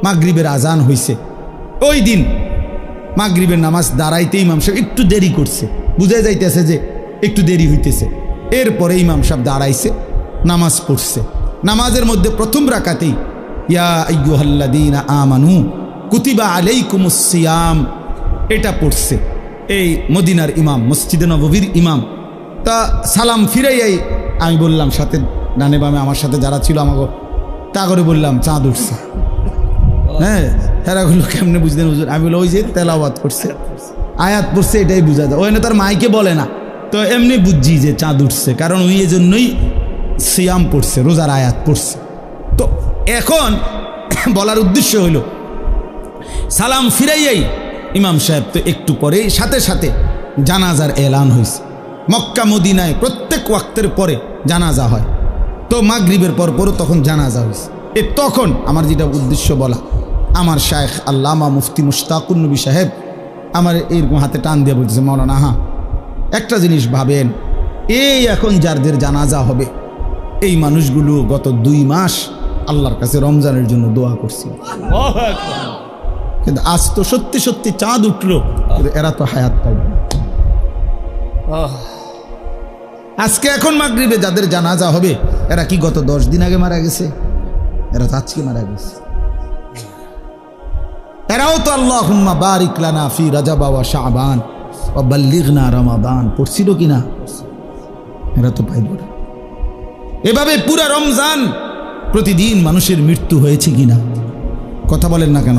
মাগরিবের আজান হইছে। ওই দিন মাগরিবের নামাজ দাঁড়াইতে ইমাম সাহেব একটু দেরি করছে, বুঝাই যাইতেছে যে একটু দেরি হইতেছে। এরপরে ইমাম সাহেব দাঁড়াইছে, নামাজ পড়ছে। নামাজের মধ্যে প্রথম রাকাতেই ইয়া আইয়ুহাল্লাযীনা আমানু কুতিবা আলাইকুমুস সিয়াম এটা পড়ছে এই মদিনার ইমাম, মসজিদে নববীর ইমাম। তা সালাম ফিরাইয়াই আমি বললাম, সাথে ডানে বামে আমার সাথে যারা ছিল আমাকে, তা করে বললাম চাঁদ উঠছে। হ্যাঁ, হেরাগুলো কেমনে বুঝলেন হুজুর? আমি বললাম ওই যে তেলাওয়াত করছে, আয়াত পড়ছে, এটাই বুঝা যায়। ওখানে তার মাইকে বলে না, তো এমনি বুঝছি যে চাঁদ উঠছে, কারণ ওই এজন্যই সিয়াম পড়ছে, রোজার আয়াত পড়ছে। তো এখন বলার উদ্দেশ্য হইল, সালাম ফিরাইয়াই ইমাম সাহেব তো একটু পরে সাথে সাথে জানাজার এলান হয়েছে। মক্কা মদিনায় প্রত্যেক ওয়াক্তের পরে জানাজা হয়, তো মাগরিবের পরও তখন জানাজা হয়েছে। তখন আমার যেটা উদ্দেশ্য বলা, আমার শায়েখ আল্লামা মুফতি মুশতাকুন নবী সাহেব আমার এরকম হাতে টান দিয়ে বলতেছে, মৌলানা হ্যাঁ একটা জিনিস ভাবেন, এই এখন যাদের জানাজা হবে এই মানুষগুলো গত 2 মাস আল্লাহর কাছে রমজানের জন্য দোয়া করছিল, কিন্তু আজ তো সত্যি সত্যি চাঁদ উঠলো, এরা তো হায়াত পাইবে না। আজকে এখন মাগরিবে যাদের জানাজা হবে এরা কি গত 10 দিন আগে মারা গেছে? এরা তো আজকে মারা গেছে। এরাও তো আল্লাহুম্মা বারিক লানা ফি রাজাব ওয়া শাবান ওয়া বাল্লিগনা রমাদান পড়ছিল কিনা? এরা তো পাইল না। এভাবে পুরা রমজান প্রতিদিন মানুষের মৃত্যু হয়েছে কিনা? কথা বলেন না কেন?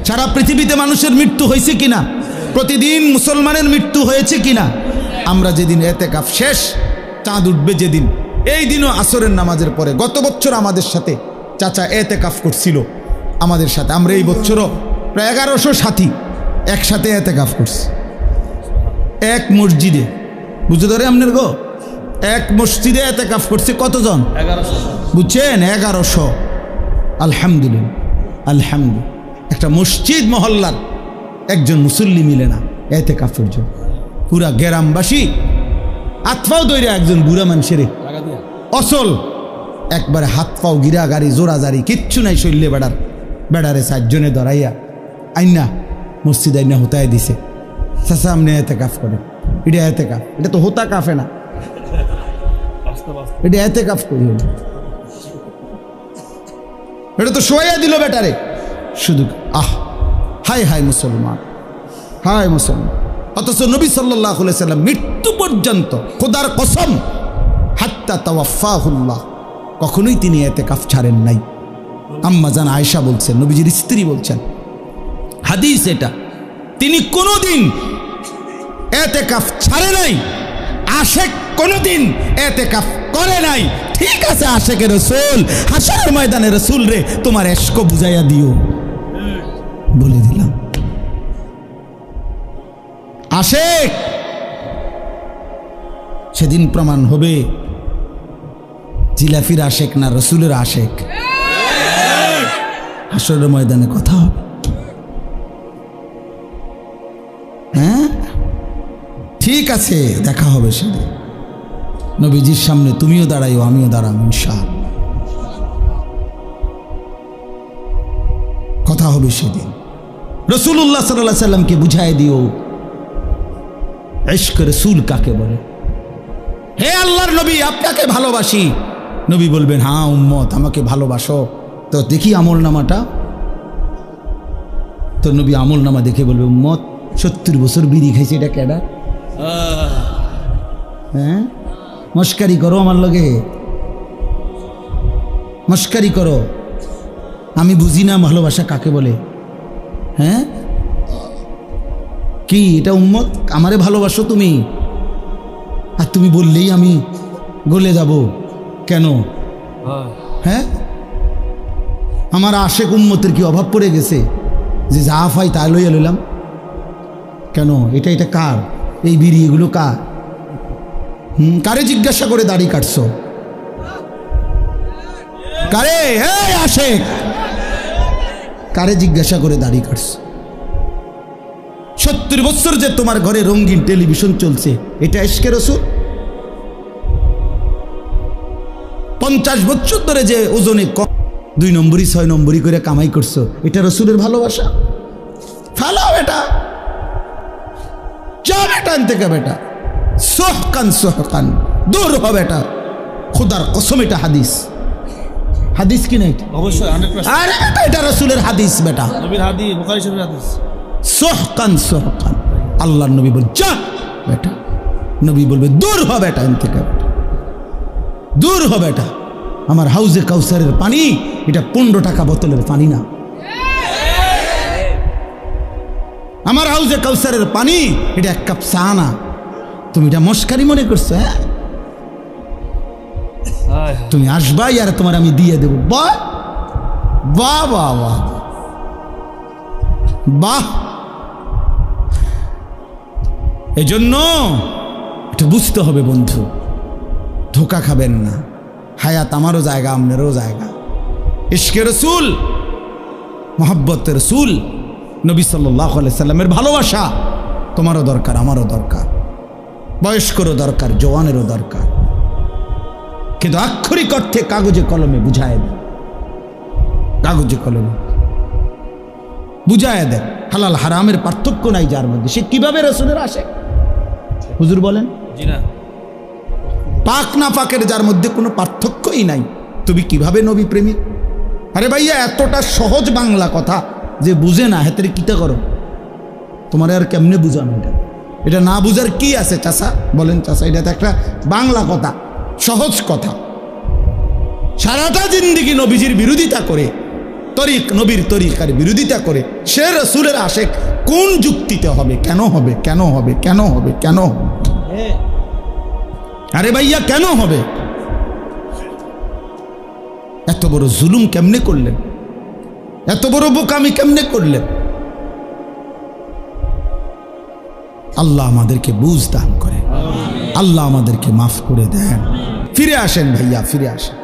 সারা পৃথিবীতে মানুষের মৃত্যু হয়েছে কিনা? প্রতিদিন মুসলমানের মৃত্যু হয়েছে কিনা? আমরা যেদিন এতেকাফ শেষ, চাঁদ উঠবে যেদিন, এই দিনও আসরের নামাজের পরে গত বছর আমাদের সাথে চাচা এতেকাফ করছিল আমাদের সাথে। আমরা এই বছরও প্রায় 1100 সাথী একসাথে এতেকাফ করছি এক মসজিদে। বুঝতে ধরে আপনার গো, এক মসজিদে এতেকাফ করছে কতজন? 1100। বুঝছেন? 1100। আলহামদুলিল্লাহ, আলহামদুলিল্লাহ। একটা মসজিদ মহল্লার একজন মুসল্লি মিলে না এতেকাফের জন্য। পুরা গ্রামবাসী আতফাও দইরা একজন বুড়া মানুষের অসল একবারে হাত পাও গিরা গাড়ি জোড়াজারি কিচ্ছু নাই, শৈল্যে বেড়ারে 4 জনে ধরাইয়া আইনা মসজিদ আইনা হোতায় দিছে। চাচা আপনি এতেকাফ করেন, এটা এতেকাফ, এটা তো হোতা কাফে না, এটা এতেকাফ করি, এটা তো শোয়া দিল বেটারে শুধু। হায় হায় মুসলমান, হায় মুসলমান। অথচ নবী সাল্লাল্লাহু আলাইহি সাল্লাম মৃত্যু পর্যন্ত খোদার কসম হাত্তা তাওয়াফাহুল্লাহ কখনোই তিনি এতেকাফ ছাড়েন নাই। আম্মা জান আয়েশা বলছেন, নবীজির স্ত্রী বলছেন, হাদিস এটা, তিনি কোনোদিন এতেকাফ ছাড়ে নাই। আশেক কোনোদিন এতেকাফ করে নাই। ঠিক আছে আশেকে রাসূল, হাসরের ময়দানে রাসূল রে তোমার ইশক বুঝাইয়া দিও, বলে দিলাম। আশেক সেদিন প্রমাণ হবে জিলাফির আশেক না রাসূলের আশেক। হাসরের ময়দানে কথা হবে। হ্যাঁ ঠিক আছে, দেখা হবে সেদিন নবীজির সামনে। তুমিও দাঁড়াইও, আমিও দাঁড়াবো ইনশাআল্লাহ। কথা হবে সেদিন। রাসূলুল্লাহ সাল্লাল্লাহু আলাইহি সাল্লামকে বুঝাই দিও ইশক রাসূল কাকে বলে। হে আল্লাহর নবী, আপনাকে ভালোবাসি। নবী বলবেন, হ্যাঁ উম্মত আমাকে ভালোবাসো, তো দেখি আমল নামাটা। তো নবী আমল নামা দেখে বলবে, উম্মত 70 বছর বিড়ি খাইছে, এটা কেডা? হ্যাঁ মস্কারি করো আমার লগে, মস্কারি করো। আমি বুঝি না ভালোবাসা কাকে বলে। হ্যাঁ কি এটা উম্মত? আমারে ভালোবাসো তুমি, আর তুমি বললেই আমি গলে যাব কেন? হ্যাঁ আমার আশেক উম্মতের কি অভাব পড়ে গেছে যে যা পাই তা লইয়া লইলাম কেন? এটা কার? এই বিড়ি এগুলো কার? কারে জিজ্ঞাসা করে দাড়ি কাটছো? কারে? এই আশেক কারে জিজ্ঞাসা করে দাড়ি কাটছো? 70 বছর যে তোমার ঘরে রঙিন টেলিভিশন চলছে, এটা ইশকে রসুল? 50 বছর ধরে যে ওজনে 2 নম্বরই 6 নম্বরই করে কামাই করছো, এটা রসুলের ভালোবাসা? ফালাও এটা, যা বেটা থেকে বেটা, সোহকান সোহকান, দূর হ বেটা। খুদার কসম এটা হাদিস, হাদিস কি না এটা? অবশ্যই 100%। আরে বেটা এটা রসুলের হাদিস বেটা। নবীর হাদিস, বুখারী শরীফের হাদিস। সোহকান সোহকান, আল্লাহর নবী বল যা বেটা, নবী বলবে দূর হ বেটা থেকে বেটা, দূর হ বেটা। আমার হাউজে কাউসারের পানি এটা 15 টাকা বোতলের পানি না। আমার হাউজে কাউসারের পানি এটা 1 কাপ চা না। তুমি এটা মস্কারি মনে করছো? হ্যাঁ, তুমি আসবাই আর তোমার আমি দিয়ে দেব। বাহ বাহ বাহ বাহ বাহ। এজন্য এটা বুঝতে হবে বন্ধু, ধোকা খাবেন না। হায়াত আমারও জায়গা, আপনারও জায়গা। ইশকে রসুল, মোহাব্বত রসুল, নবী সাল্লাল্লাহু আলাইহি সাল্লামের ভালোবাসা তোমারও দরকার, আমারও দরকার, বয়স্করও দরকার, জওয়ানেরও দরকার। কিন্তু আক্ষরিক অর্থে কাগজে কলমে বুঝায় দেন, কাগজে কলমে বুঝায় দেন। হালাল হারামের পার্থক্য নাই যার মধ্যে, সে কিভাবে রসুলের আসে? হুজুর বলেন জি না, পাক না পাকের যার মধ্যে কোনো পার্থক্যই নাই, তুমি কিভাবে নবী প্রেমিক? আরে ভাইয়া এতটা সহজ বাংলা কথা যে বুঝে না, হেতরে কিতা করো? তোমার আর কেমনে বুঝানো এটা? এটা না বুঝার কি আছে চাচা? বলেন চাচা, এটা তো একটা বাংলা কথা, সহজ কথা। সারাটা জিন্দেগি নবীজির বিরোধিতা করে, তরিক নবীর তরিকার বিরোধিতা করে, সে রসুলের আশেক কোন যুক্তিতে হবে? কেন হবে? কেন হবে? কেন হবে? কেন হবে? আরে ভাইয়া কেন হবে? এত বড় জুলুম কেমনে করলেন? এত বড় বোকামি কেমনে করলেন? আল্লাহ আমাদেরকে বুঝ দান করে, আল্লাহ আমাদেরকে মাফ করে দেন। ফিরে আসেন ভাইয়া, ফিরে আসেন।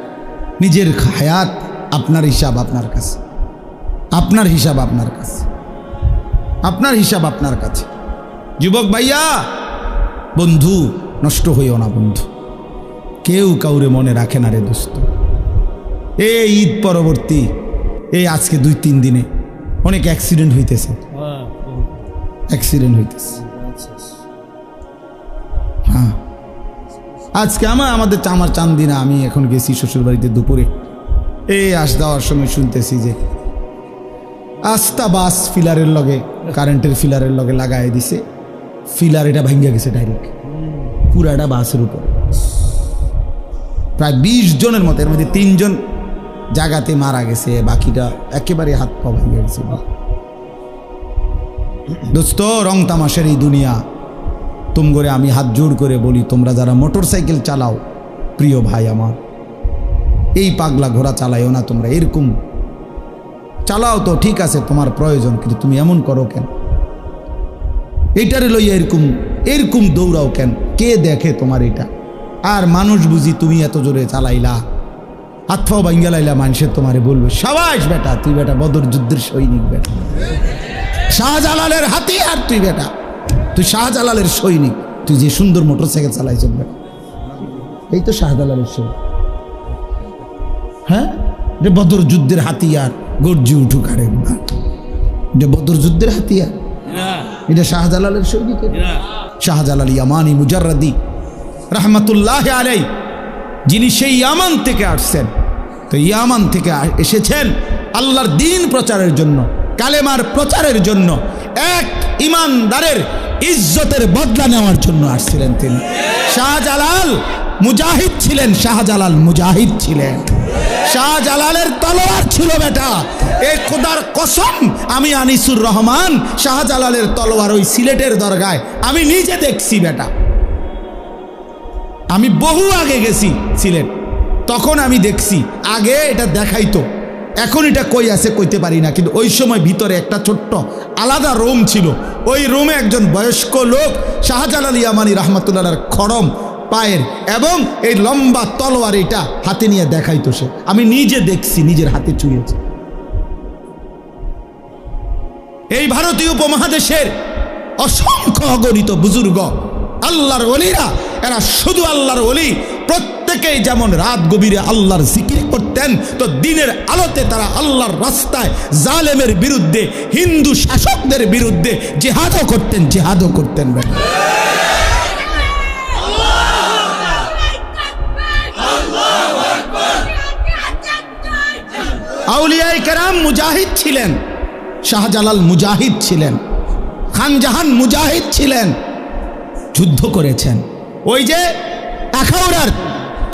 নিজের হায়াত আপনার হিসাব আপনার কাছে, আপনার হিসাব আপনার কাছে, আপনার হিসাব আপনার কাছে। যুবক ভাইয়া, বন্ধু নষ্ট হইও না বন্ধু, কেউ কাউরে মনে রাখে না রে দোস্ত। এই ঈদ পরবর্তী এই আজকে 2-3 দিনে অনেক অ্যাক্সিডেন্ট হইতেছে, অ্যাক্সিডেন্ট হইতেছে। হ্যাঁ, আজকে আমাদের আমার চান্দিনা, আমি এখন গেছি শ্বশুর বাড়িতে দুপুরে, এই আস দেওয়ার সময় শুনতেছি যে আস্তা বাস ফিলারের লগে, কারেন্টের ফিলারের লগে লাগাই দিছে, ফিলার এটা ভাঙ্গা গেছে ডাইরেক্ট পুরাটা বাসের উপর। প্রায় 20 জনের মতো, এর মধ্যে 3 জন জায়গাতে মারা গেছে, বাকিটা একেবারে হাত পা ভেঙে গেছে। দোস্ত, রং তামাশার এই দুনিয়া, তুম করে আমি হাত জোড় করে বলি, তোমরা যারা মোটর সাইকেল চালাও, প্রিয় ভাই আমার, এই পাগলা ঘোড়া চালাইও না তোমরা। এরকম চালাও তো ঠিক আছে, তোমার প্রয়োজন, কিন্তু তুমি এমন করো কেন? এইটারে লইয়া এরকম এরকম দৌড়াও কেন? কে দেখে তোমার এটা? আর মানুষ বুঝি তুমি এত জোরে চালাইলা, হাত পাও ভাঙ্গা লাইলা, মানুষের তোমারে বলবে সাবাস বেটা, তুই বেটা বদর যুদ্ধের সৈনিক বেটা, শাহজালালের হাতিয়ার তুই বেটা, তুই শাহজালালের সৈনিক, তুই যে সুন্দর মোটর সাইকেল চালাইছ বেটা, এই তো শাহজালালের সৈনিক। হ্যাঁ, এটা বদর যুদ্ধের হাতিয়ার, গর্জি উঠুক। আরে এটা বদর যুদ্ধের হাতিয়ার, এটা শাহজালালের সৈনিকের। শাহজালাল ইয়ামানি মুজাররাদি রহমতুল্লাহ আলাই, যিনি সেই ইয়ামান থেকে আসছেন, তো ইয়ামান থেকে এসেছেন আল্লাহর দ্বীন প্রচারের জন্য, কালেমার প্রচারের জন্য, এক ইমানদারের ইজ্জতের বদলা নেওয়ার জন্য আসছিলেন তিনি। শাহজালাল মুজাহিদ ছিলেন, শাহজালাল মুজাহিদ ছিলেন। শাহজালালের তলোয়ার ছিল বেটা, এই খোদার কসম, আমি আনিসুর রহমান শাহজালালের তলোয়ার ওই সিলেটের দরগায় আমি নিজে দেখছি বেটা। আমি বহু আগে গেছি সিলেট, তখন আমি দেখছি। আগে এটা দেখাইতো, এখন এটা কই আছে কইতে পারি না, কিন্তু ওই সময় ভিতরে একটা ছোট্ট আলাদা রুম ছিল। ওই রুমে একজন বয়স্ক লোক শাহজালাল ইয়ামানি রহমতুল্লাহর খড়ম পায়ের এবং এই লম্বা তলোয়ার এটা হাতে নিয়ে দেখাইতো সে। আমি নিজে দেখছি, নিজের হাতে চুইয়েছি। এই ভারতীয় উপমহাদেশের অসংখ্য অগণিত বুজুর্গ আল্লাহর ওলিরা, এরা শুধু আল্লাহর ওলি, প্রত্যেকেই যেমন রাত গভীরে আল্লাহর জিকির করতেন, তো দিনের আলোতে তারা আল্লাহর রাস্তায় জালেমের বিরুদ্ধে, হিন্দু শাসকদের বিরুদ্ধে জিহাদও করতেন। আউলিয়ায়ে কেরাম মুজাহিদ ছিলেন, শাহজালাল মুজাহিদ ছিলেন, খানজাহান মুজাহিদ ছিলেন, যুদ্ধ করেছেন। ওই যে আখাউড়ার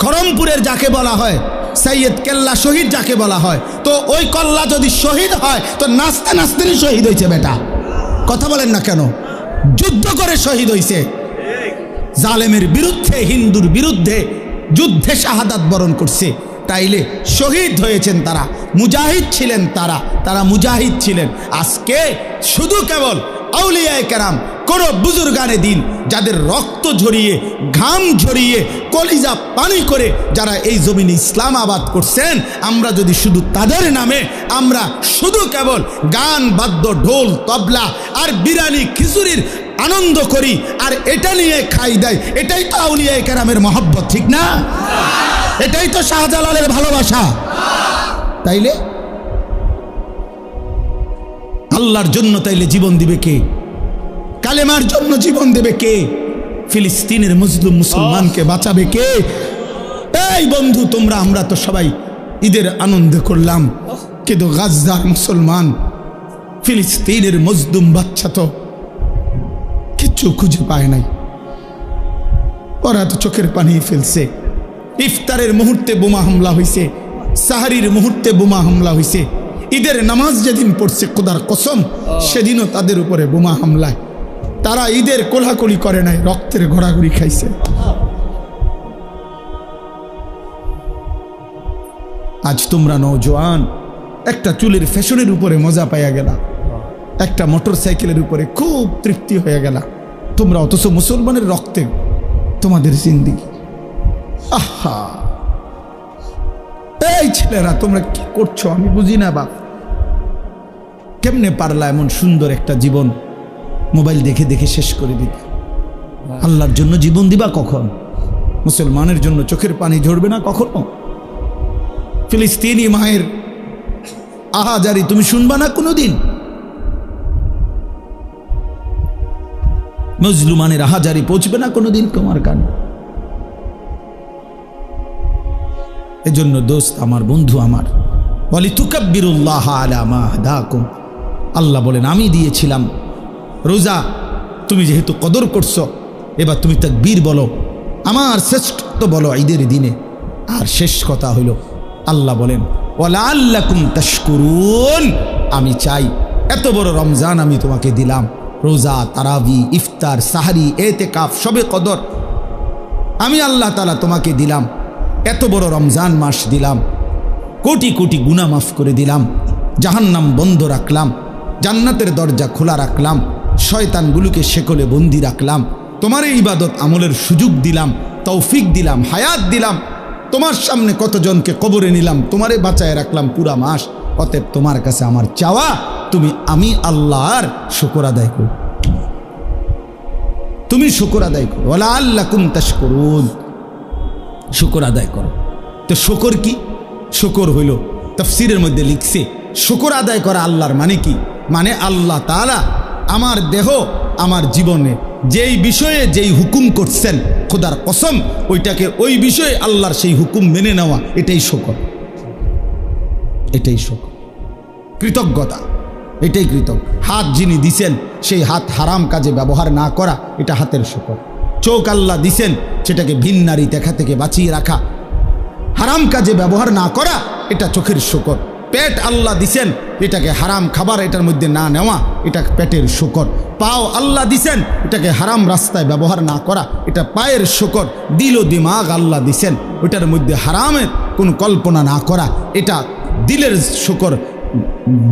খড়মপুরের যাকে বলা হয় সৈয়দ কেল্লা শহীদ যাকে বলা হয়, তো ওই কল্লা যদি শহীদ হয় তো নাচতে নাচতেই শহীদ হয়েছে। বেটা কথা বলেন না কেন? যুদ্ধ করে শহীদ হয়েছে, জালেমের বিরুদ্ধে, হিন্দুর বিরুদ্ধে যুদ্ধে শাহাদাত বরণ করছে। তাইলে শহীদ হয়েছেন তারা, মুজাহিদ ছিলেন তারা মুজাহিদ ছিলেন। আজকে শুধু কেবল আউলিয়ায়ে কেরাম, কোন বুজুর্গানে দিন যাদের রক্ত ঝরিয়ে, ঘাম ঝরিয়ে, কলিজা পানি করে যারা এই জমিনে ইসলাম আবাদ করছেন, আমরা যদি শুধু তাদের নামে আমরা শুধু কেবল গান, বাদ্য, ঢোল, তবলা আর বিরিয়ানি খিচুড়ির আনন্দ করি আর এটা নিয়ে খাই দেয়, এটাই তো আউলিয়ায়ে কেরামের মহব্বত, ঠিক না? এটাই তো শাহজালালের ভালোবাসা। তাইলে আল্লাহর জন্য তাইলে জীবন দিবে কে? কালেমার জন্য জীবন দেবে কে? ফিলিস্তিনের মজলুম মুসলমানকে বাঁচাবে কে? এই বন্ধু, আমরা তো সবাই ঈদের আনন্দ করলাম, কিন্তু গাজার মুসলমান, ফিলিস্তিনের মজলুম বাচ্চা তো কিচ্ছু খুঁজে পায় নাই। ওরা তো চোখের পানি ফেলছে। ইফতারের মুহূর্তে বোমা হামলা হয়েছে, সাহারির মুহূর্তে বোমা হামলা হয়েছে, ঈদের নামাজ যেদিন পড়ছে খোদার কসম সেদিনও তাদের উপরে বোমা হামলায়। তারা ঈদের কোলাকুলি করে নাই, রক্তের ঘোরাঘুরি খাইছে। আজ তোমরা নওজোয়ান একটা চুলের ফ্যাশনের উপরে মজা পাইয়া গেলা, একটা মোটর সাইকেলের উপরে খুব তৃপ্তি হয়ে গেলা তোমরা, অথচ মুসলমানের রক্তে তোমাদের জিন্দেগি। আহা, এই ছেলেরা তোমরা কি করছো আমি বুঝি না বাপ। কেমনে পারলা এমন সুন্দর একটা জীবন মোবাইল দেখে দেখে শেষ করে দিতে? আল্লাহর জন্য জীবন দিবা কখন? মুসলমানের জন্য চোখের পানি ঝরবে না কখনো? ফিলিস্তিনি মায়ের আহাজারি তুমি শুনবা না কোনোদিন? মজলুমানের আহাজারি পৌঁছবে না কোনোদিন তোমার কানে? এজন্য দোস্ত আমার, বন্ধু আমার, ওয়ালিতুকাব্বিরুল্লাহ আলা মা হাদাকুম, আল্লাহ বলেন আমি দিয়েছিলাম রোজা, তুমি যেহেতু কদর করছো এবার তুমি তাকবীর বলো, আমার শ্রেষ্ঠত্ব বলো ঈদের দিনে। আর শেষ কথা হইল আল্লাহ বলেন ওয়ালাআল্লাকুম তাশকুরুন, আমি চাই এত বড় রমজান আমি তোমাকে দিলাম, রোজা, তারাবি, ইফতার, সাহারি, এতেকাফ, শবে কদর, আমি আল্লাহ তাআলা তোমাকে দিলাম, এত বড় রমজান মাস দিলাম, কোটি কোটি গুনাহ মাফ করে দিলাম, জাহান্নাম বন্ধ রাখলাম, জান্নাতের দরজা খোলা রাখলাম, শয়তানগুলোকে শেকলে বন্দি রাখলাম, তোমার এই ইবাদত আমলের সুযোগ দিলাম, তৌফিক দিলাম, হায়াত দিলাম, তোমার সামনে কতজনকে কবরে নিলাম, তোমারে বাঁচায় রাখলাম পুরা মাস। অতএব তোমার কাছে আমার চাওয়া আমি আল্লাহর শুকর আদায় করো, তুমি শুকর আদায় করো, ওয়ালাআল্লাকুম তাশকুরুন, শুকর আদায় করো। তো শুকর কি? শুকর হইল তাফসীরের মধ্যে লিখছে শুকর আদায় করা আল্লাহর মানে কি? মানে আল্লাহ তাআলা আমার দেহ, আমার জীবনে যেই বিষয়ে যেই হুকুম করছেন খোদার কসম, ওইটাকে ওই বিষয়ে আল্লাহর সেই হুকুম মেনে নেওয়া, এটাই শুকর, এটাই শুকর, কৃতজ্ঞতা, এটাই কৃতজ্ঞ। হাত যিনি দিছেন সেই হাত হারাম কাজে ব্যবহার না করা, এটা হাতের শুকর। চোখ আল্লাহ দিছেন সেটাকে ভিন নারী দেখা থেকে বাঁচিয়ে রাখা, হারাম কাজে ব্যবহার না করা, এটা চোখের শুকর। পেট আল্লাহ দিছেন, এটাকে হারাম খাবার এটার মধ্যে না নেওয়া, এটা পেটের শুকর। পাও আল্লাহ দিছেন, এটাকে হারাম রাস্তায় ব্যবহার না করা, এটা পায়ের শুকর। দিল ও দিমাগ আল্লাহ দিছেন, ওটার মধ্যে হারামের কোনো কল্পনা না করা, এটা দিলের শুকর,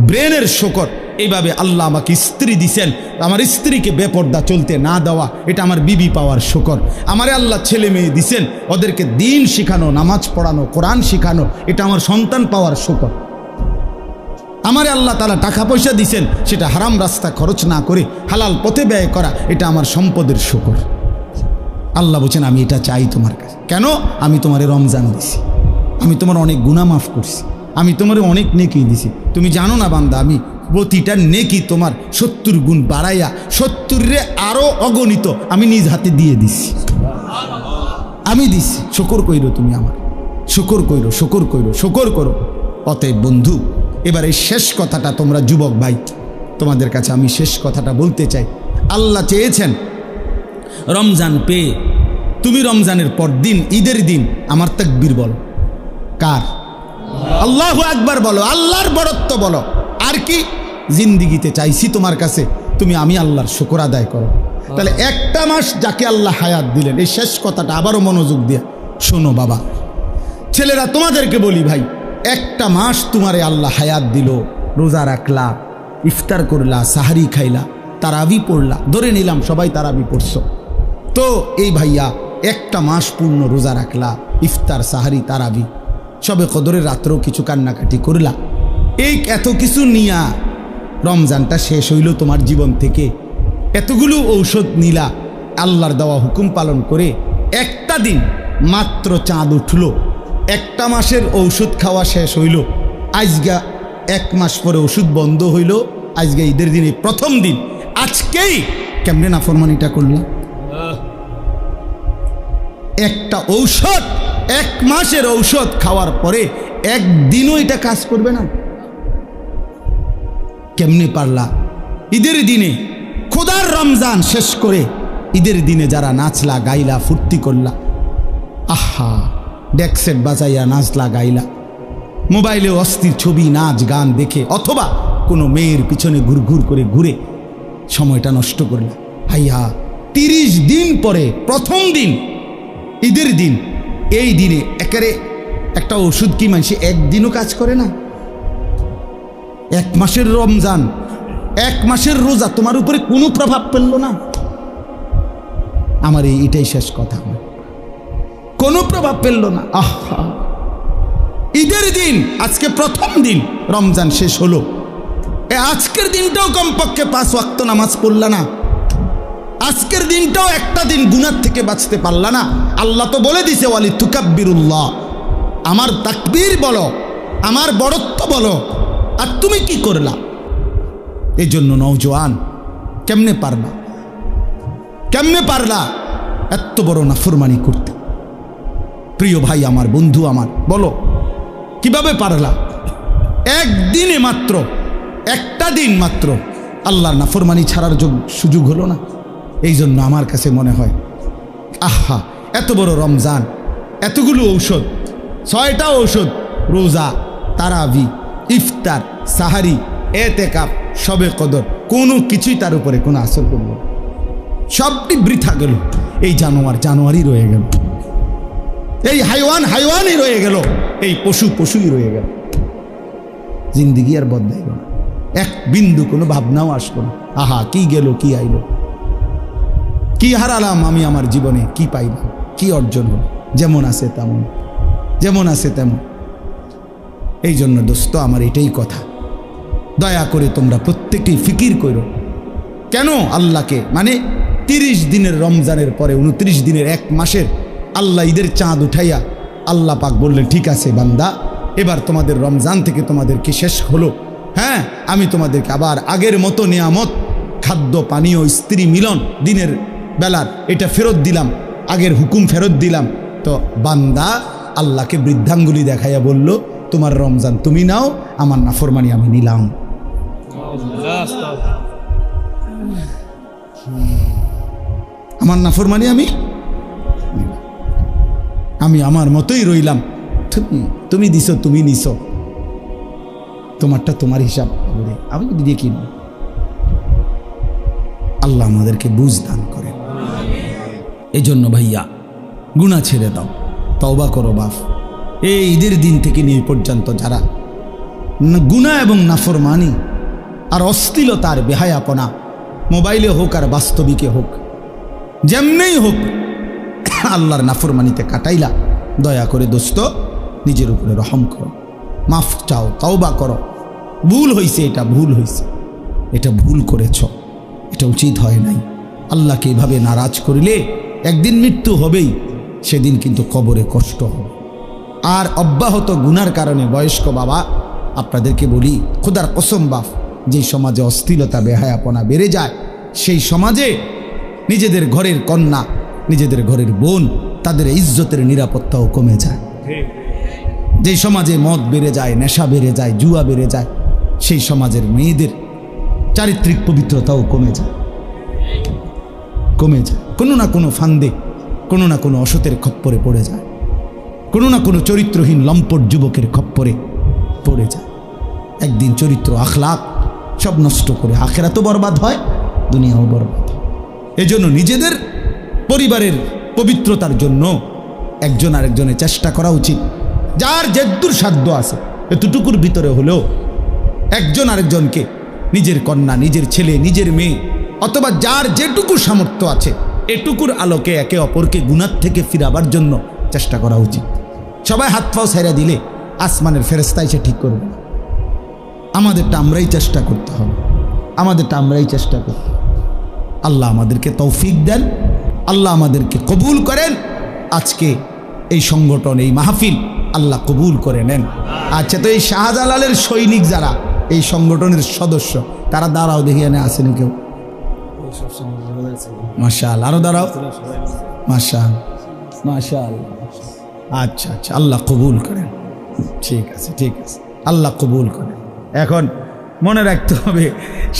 ব্রেনের শুকর। এইভাবে আল্লাহ আমাকে স্ত্রী দিছেন, আমার স্ত্রীকে বেপর্দা চলতে না দেওয়া, এটা আমার বিবি পাওয়ার শুকর। আমারে আল্লাহ ছেলে মেয়ে দিছেন, ওদেরকে দিন শিখানো, নামাজ পড়ানো, কোরআন শিখানো, এটা আমার সন্তান পাওয়ার শুকর। আমারে আল্লাহ তাআলা টাকা পয়সা দিছেন, সেটা হারাম রাস্তা খরচ না করে হালাল পথে ব্যয় করা, এটা আমার সম্পদের শুকর। আল্লাহ বলছেন আমি এটা চাই তোমার কাছে। কেন? আমি তোমারে রমজান দিছি, আমি তোমার অনেক গুনাহ মাফ করছি, আমি তোমারে অনেক নেকি দিছি। তুমি জানো না বান্দা, আমি প্রতিটা নেকি তোমার 70 গুণ বাড়াইয়া 70-রে আরো অগণিত আমি নিজ হাতে দিয়ে দিছি। আমি দিছি, শুকর কইরো তুমি আমার, শুকর কইরো, শুকর কইরো, শুকর করো। অতএব বন্ধু, এবার এই শেষ কথাটা তোমরা যুবক ভাই, তোমাদের কাছে আমি শেষ কথাটা বলতে চাই। আল্লাহ চেয়েছেন রমজান পেয়ে তুমি রমজানের পর দিন, ঈদের দিন আমার তাকবীর বলো। কার? আল্লাহু আকবার বলো, আল্লাহর বড়ত্ব বলো। আর কি? জিন্দিগিতে চাইছি তোমার কাছে তুমি আমি আল্লাহর শুকর আদায় করো। তাহলে একটা মাস যাকে আল্লাহ হায়াত দিলেন, এই শেষ কথাটা আবারও মনোযোগ দিয়ে শোনো বাবা, ছেলেরা তোমাদেরকে বলি ভাই, একটা মাস তোমারে আল্লাহ হায়াত দিল, রোজা রাখলা, ইফতার করলা, সাহারি খাইলা, তারাবি পড়লা, ধরে নিলাম সবাই তারাবি পড়ছো, তো এই ভাইয়া একটা মাস পূর্ণ রোজা রাখলা, ইফতার, সাহারি, তারাবি, সবে কদরের রাত্রেও কিছু কান্নাকাটি করলা, এই এত কিছু নিয়া রমজানটা শেষ হইল তোমার জীবন থেকে, এতগুলো ঔষধ নিলা, আল্লাহর দেওয়া হুকুম পালন করে একটা দিন মাত্র চাঁদ উঠল, একটা মাসের ঔষধ খাওয়া শেষ হইল, আজগা 1 মাস পরে ওষুধ বন্ধ হইল, আজকে ঈদের দিনে প্রথম দিন, আজকেই কেমনে নাফরমানিটা করলাম? একটা ঔষধ, 1 মাসের ঔষধ খাওয়ার পরে একদিনও এটা কাজ করবে না। কেমনে পারলা? ঈদের দিনে খোদার রমজান শেষ করে ঈদের দিনে যারা নাচলা, গাইলা, ফুর্তি করলা, আহা, ডেকসেট বাজাইয়া নাচলা, গাইলা, মোবাইলে অস্থির ছবি, নাচ, গান দেখে, অথবা কোনো মেয়ের পিছনে ঘুরঘুর করে ঘুরে সময়টা নষ্ট করলা, হাইয়া 30 দিন পরে প্রথম দিন ঈদের দিন, এই দিনে একেবারে একটা ওষুধ কি মানুষ একদিনও কাজ করে না? 1 মাসের রমজান, 1 মাসের রোজা তোমার উপরে কোনো প্রভাব ফেললো না? আমার এটাই শেষ কথা, কোনো প্রভাব ফেললো না। আহা, ঈদের দিন আজকে প্রথম দিন, রমজান শেষ হলো, আজকের দিনটাও কমপক্ষে 5 ওয়াক্ত নামাজ পড়লা না, আজকের দিনটাও একটা দিন গুনাহ থেকে বাঁচতে পারলা না। আল্লাহ তো বলে দিছে ওয়ালি তুকাব্বিরুল্লাহ, আমার তাকবীর বলো, আমার বড়ত্ব বলো, আর তুমি কি করলা? এই জন্য নওজোয়ান, কেমনে পারলা, কেমনে পারলা এত বড় নাফরমানি করতে? প্রিয় ভাই আমার, বন্ধু আমার, বলো কিভাবে পারলা? একদিনে মাত্র, একটা দিন মাত্র আল্লাহর নাফরমানি ছাড়ার সুযোগ হলো না। এই জন্য আমার কাছে মনে হয়, আহা, এত বড় রমজান, এতগুলো ঔষধ, 6টা ঔষধ, রোজা, তারাবি, ইফতার, সাহারি, এতেকাফ, শবে কদর, কোনো কিছুই তার উপরে কোনো আসর করল, সবটি বৃথা গেল। এই জানোয়ারই রয়ে গেল, এই হাইওয়ানই রয়ে গেল, এই পশুই রয়ে গেল। জিন্দিগি আর বদলাইল না, এক বিন্দু কোনো ভাবনাও আসলো না। আহা, কি গেল, কি আইলো, কি হারালাম আমি আমার জীবনে, কি পাইলাম, কি অর্জন হল? যেমন আছে তেমন, যেমন আছে তেমন। এই জন্য দোস্ত আমার এটাই কথা, দয়া করে তোমরা প্রত্যেকেই ফিকির করো। কেন আল্লাহকে, মানে 30 দিনের রমজানের পরে 29 দিনের 1 মাসের আল্লাহ ঈদের চাঁদ উঠাইয়া আল্লাহ পাক বললেন, ঠিক আছে বান্দা, এবার তোমাদের রমজান থেকে তোমাদেরকে শেষ হলো, হ্যাঁ, আমি তোমাদেরকে আবার আগের মতো নিয়ামত, খাদ্য, পানীয়, স্ত্রী মিলন, দিনের বেলার এটা ফেরত দিলাম, আগের হুকুম ফেরত দিলাম। তো বান্দা আল্লাহকে বৃদ্ধাঙ্গুলি দেখাইয়া বলল, তোমার রমজান তুমি নাও, আমার নাফরমানি আমি নিলাম। আমার নাফরমানি আমি আমার মতোই রইলাম, তুমি দিছো, তুমি নিছো, তোমারটা তোমার হিসাব করে আমি দিয়ে কি। আল্লাহ আমাদেরকে বুঝ দান করেন। এই জন্য ভাইয়া, গুনাহ ছেড়ে দাও, তওবা করো বাপ। এই ঈদের দিন থেকে নিয়ে পর্যন্ত যারা গুনাহ এবং নাফরমানি আর অশ্লীলতা আর বেহায়াপনা, মোবাইলে হোক আর বাস্তবিকে হোক, যেমনেই হোক, আল্লাহর নাফরমানিতে কাটাইলা, দয়া করে দোস্ত নিজের উপরে রহম করো, মাফ চাও, তওবা করো, ভুল হয়েছে, এটা ভুল হয়েছে, এটা ভুল করেছ, এটা উচিত হয় নাই। আল্লাহকে এভাবে নারাজ করিলে একদিন মৃত্যু হবেই, সেদিন কিন্তু কবরে কষ্ট হবে। আর অব্যাহত গুনার কারণে বয়স্ক বাবা আপনাদেরকে বলি, খোদার কসম বাপ, যেই সমাজে অশ্লীলতা বেহায়াপনা বেড়ে যায়, সেই সমাজে নিজেদের ঘরের কন্যা, নিজেদের ঘরের বোন, তাদের ইজ্জতের নিরাপত্তাও কমে যায়। যেই সমাজে মদ বেড়ে যায়, নেশা বেড়ে যায়, জুয়া বেড়ে যায়, সেই সমাজের মেয়েদের চারিত্রিক পবিত্রতাও কমে যায়, কমে যায়। কোনো না কোনো ফান্দে, কোনো না কোনো অসতের খপ্পরে পড়ে যায়, কোনো না কোনো চরিত্রহীন লম্পট যুবকের খপ্পরে পড়ে যায়। একদিন চরিত্র আখলাক সব নষ্ট করে আখেরাতও বরবাদ হয়, দুনিয়াও বরবাদ হয়। এজন্য নিজেদের পরিবারের পবিত্রতার জন্য একজন আরেকজনের চেষ্টা করা উচিত। যার যেদূর সাধ্য আছে এতটুকুর ভিতরে হলেও একজন আরেকজনকে, নিজের কন্যা, নিজের ছেলে, নিজের মেয়ে, অথবা যার যেটুকু সামর্থ্য আছে এটুকুর আলোকে একে অপরকে গুনাহ থেকে ফিরাবার জন্য চেষ্টা করা উচিত। সবাই হাত পাও ছেড়ে দিলে আসমানের ফেরেশতা এসে ঠিক করবে না। আমাদেরটা আমরাই চেষ্টা করতে হবে, আমাদেরটা আমরাই চেষ্টা করতে হবে। আল্লাহ আমাদেরকে তৌফিক দেন, আল্লাহ আমাদেরকে কবুল করেন। আজকে এই সংগঠন, এই মাহফিল আল্লাহ কবুল করে নেন। আচ্ছা, তো এই শাহজালালের সৈনিক যারা এই সংগঠনের সদস্য, তারা দাঁড়াও, দেখি এনে আসেনি কেউ? মাশাআল্লাহ, আরো দাঁড়াও। মাশাআল্লাহ, মাশাআল্লাহ। আচ্ছা আচ্ছা, আল্লাহ কবুল করেন। ঠিক আছে, ঠিক আছে, আল্লাহ কবুল করেন। এখন মনে রাখতে হবে,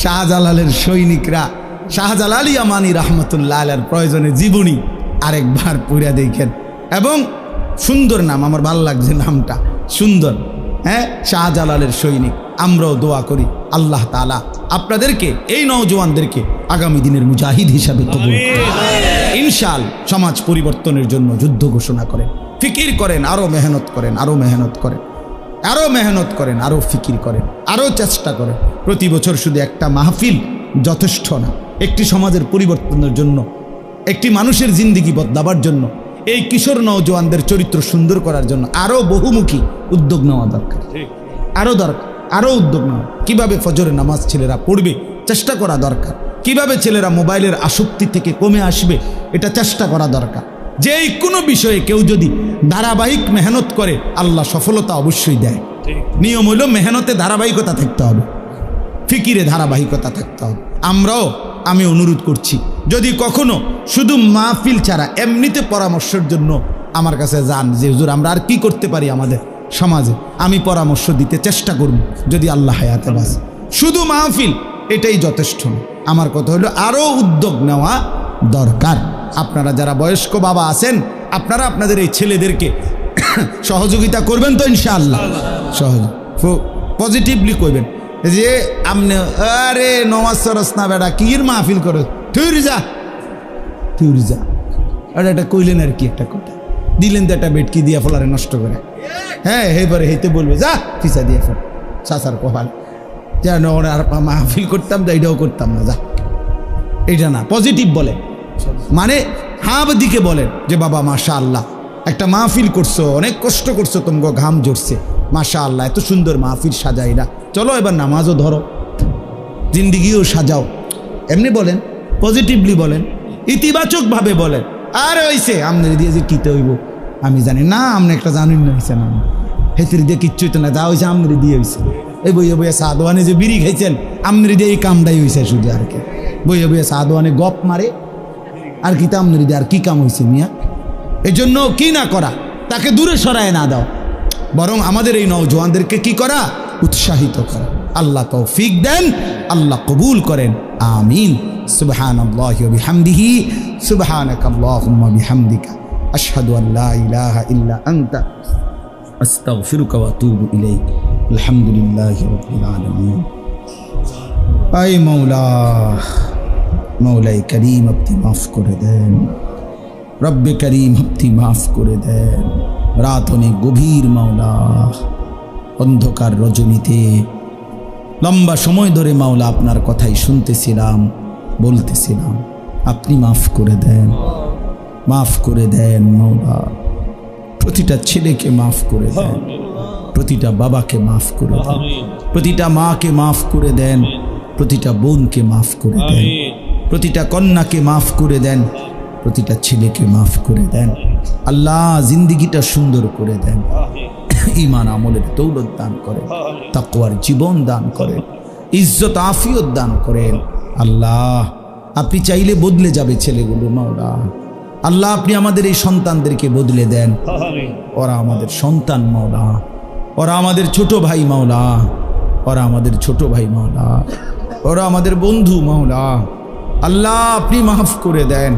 শাহজালালের সৈনিকরা শাহজালাল ইয়ামানি রহমতুল্লাহ আলাইহির প্রয়োজনে জীবনী আরেকবার পড়ে দেখেন। এবং সুন্দর নাম, আমার ভালো লাগছে নামটা, সুন্দর। হ্যাঁ, শাহজালালের সৈনিক। আমরাও দোয়া করি আল্লাহ তাআলা আপনাদেরকে, এই নওজওয়ানদেরকে আগামী দিনের মুজাহিদ হিসাবে কবুল করেন। ইনশাআল্লাহ সমাজ পরিবর্তনের জন্য যুদ্ধ ঘোষণা করেন, ফিকির করেন, আরো মেহনত করেন, আরো মেহনত করেন, আরো মেহনত করেন, আরো ফিকির করেন, আরো চেষ্টা করেন। প্রতি বছর শুধু একটা মাহফিল যথেষ্ট না। একটি সমাজের পরিবর্তনের জন্য, একটি মানুষের জিন্দেগি বদলাবার জন্য, এই কিশোর নওজওয়ানদের চরিত্র সুন্দর করার জন্য আরো বহুমুখী উদ্যোগ নেওয়া দরকার, আরো দরকার, আরো উদ্যোগ নেওয়া। কিভাবে ফজরের নামাজ ছেলেরা পড়বে চেষ্টা করা দরকার, কিভাবে ছেলেরা মোবাইলের আসক্তি থেকে কমে আসবে এটা চেষ্টা করা দরকার। যেই কোনো বিষয়ে কেউ যদি ধারাবাহিক মেহনত করে আল্লাহ সফলতা অবশ্যই দেয়। নিয়ম হইল মেহনতে ধারাবাহিকতা থাকতে হবে, ফিকিরে ধারাবাহিকতা থাকতে হবে। আমি অনুরোধ করছি, যদি কখনো শুধু মাহফিল ছাড়া এমনিতে পরামর্শের জন্য আমার কাছে যান যে হুজুর আমরা আর কি করতে পারি আমাদের সমাজে, আমি পরামর্শ দিতে চেষ্টা করব যদি আল্লাহ হায়াতে বাঁচে। শুধু মাহফিল এটাই যথেষ্ট না। আমার কথা হলো আরও উদ্যোগ নেওয়া দরকার। আপনারা যারা বয়স্ক বাবা আছেন, আপনারা আপনাদের এই ছেলেদেরকে সহযোগিতা করবেন তো ইনশাআল্লাহ। পজিটিভলি করবেন যে আপনি আরে নমাজ সরস না বেড়া কির মাহফিল করো, তুই যা আর এটা কইলেন আর কি একটা কথা দিলেন তো একটা বেটকি দিয়া ফলারে নষ্ট করে। হ্যাঁ, এবারে হেতে বলবে যা ফিসা দিয়ে ফেল, চাচার কপাল যেন আর মাহফিল করতাম তো এটাও করতাম না, যা। এটা না, পজিটিভ বলে, মানে হাব দিকে বলেন যে বাবা মাশাআল্লাহ একটা মাহফিল করছো, অনেক কষ্ট করছো, তোমাকে ঘাম ঝরছে, মাশাআল্লাহ এত সুন্দর মাহফিল সাজাইরা, চলো এবার নামাজও ধরো, জিন্দিগিও সাজাও। এমনি বলেন, পজিটিভলি বলেন, ইতিবাচকভাবে বলেন। আর হইছে আপনার দিয়ে যে কিতে হইব আমি জানি না, আপনি একটা জানেন না, হয়েছে না হেতির দিয়ে কিচ্ছু হইতো না, যা হয়েছে আপনার দিয়ে হয়েছে। এই বইয়ে বইয়ে সাদওয়ানে যে বিড়ি খাইছেন আপনার দিয়ে এই কামটাই হয়েছে শুধু, আর কি বইয়ে বইয়ে সাদওয়ানে গপ মারে আর কি তা আপনার দিয়ে আর কি কাম হয়েছে মিয়া। এই জন্য কি না করা, তাকে দূরে সরায় না দাও, বরং আমাদের এই নওজওয়ানদেরকে কি করা, উৎসাহিত করা। আল্লাহ তৌফিক দেন, আল্লাহ কবুল করেন, আমিন। সুবহানাল্লাহি ওয়া বিহামদিহি, সুবহানাকাল্লাহুম্মা বিহামদিকা, আশহাদু আল লা ইলাহা ইল্লা আনতা, আস্তাগফিরুকা ওয়া আতুবু ইলাইক। আলহামদুলিল্লাহি রাব্বিল আলামিন। আয় মওলা, মওলাই করিম আপনি মাফ করে দেন, রব্বে করিম আপনি মাফ করে দেন। রাত অনেক গভীর মাওলা, অন্ধকার রজনীতে লম্বা সময় ধরে মাওলা আপনার কথাই শুনতেছিলাম, বলতেছিলাম, আপনি মাফ করে দেন, মাফ করে দেন মাওলা। প্রতিটা ছেলেকে মাফ করে দেন, প্রতিটা বাবাকে মাফ করে দেন। প্রতিটা মাকে মাফ করে দেন, প্রতিটা বোনকে মাফ করে দেন, প্রতিটা কন্যাকে মাফ করে দেন, প্রতিটা ছেলেকে মাফ করে দেন। আল্লাহ জিন্দিগিটা সুন্দর করে দেন, ঈমান আমলের দৌলত দান করেন, তাকওয়ার জীবন দান করেন, ইজ্জত আফিয়ত দান করেন। আল্লাহ আপনি চাইলে বদলে যাবে ছেলেগুলো মাওলা। আল্লাহ আপনি আমাদের এই সন্তানদেরকে বদলে দেন। ওরা আমাদের সন্তান মাওলা, ওরা আমাদের ছোট ভাই মাওলা, ওরা আমাদের ছোট ভাই মাওলা, ওরা আমাদের বন্ধু মাওলা। আল্লাহ আপনি মাফ করে দেন।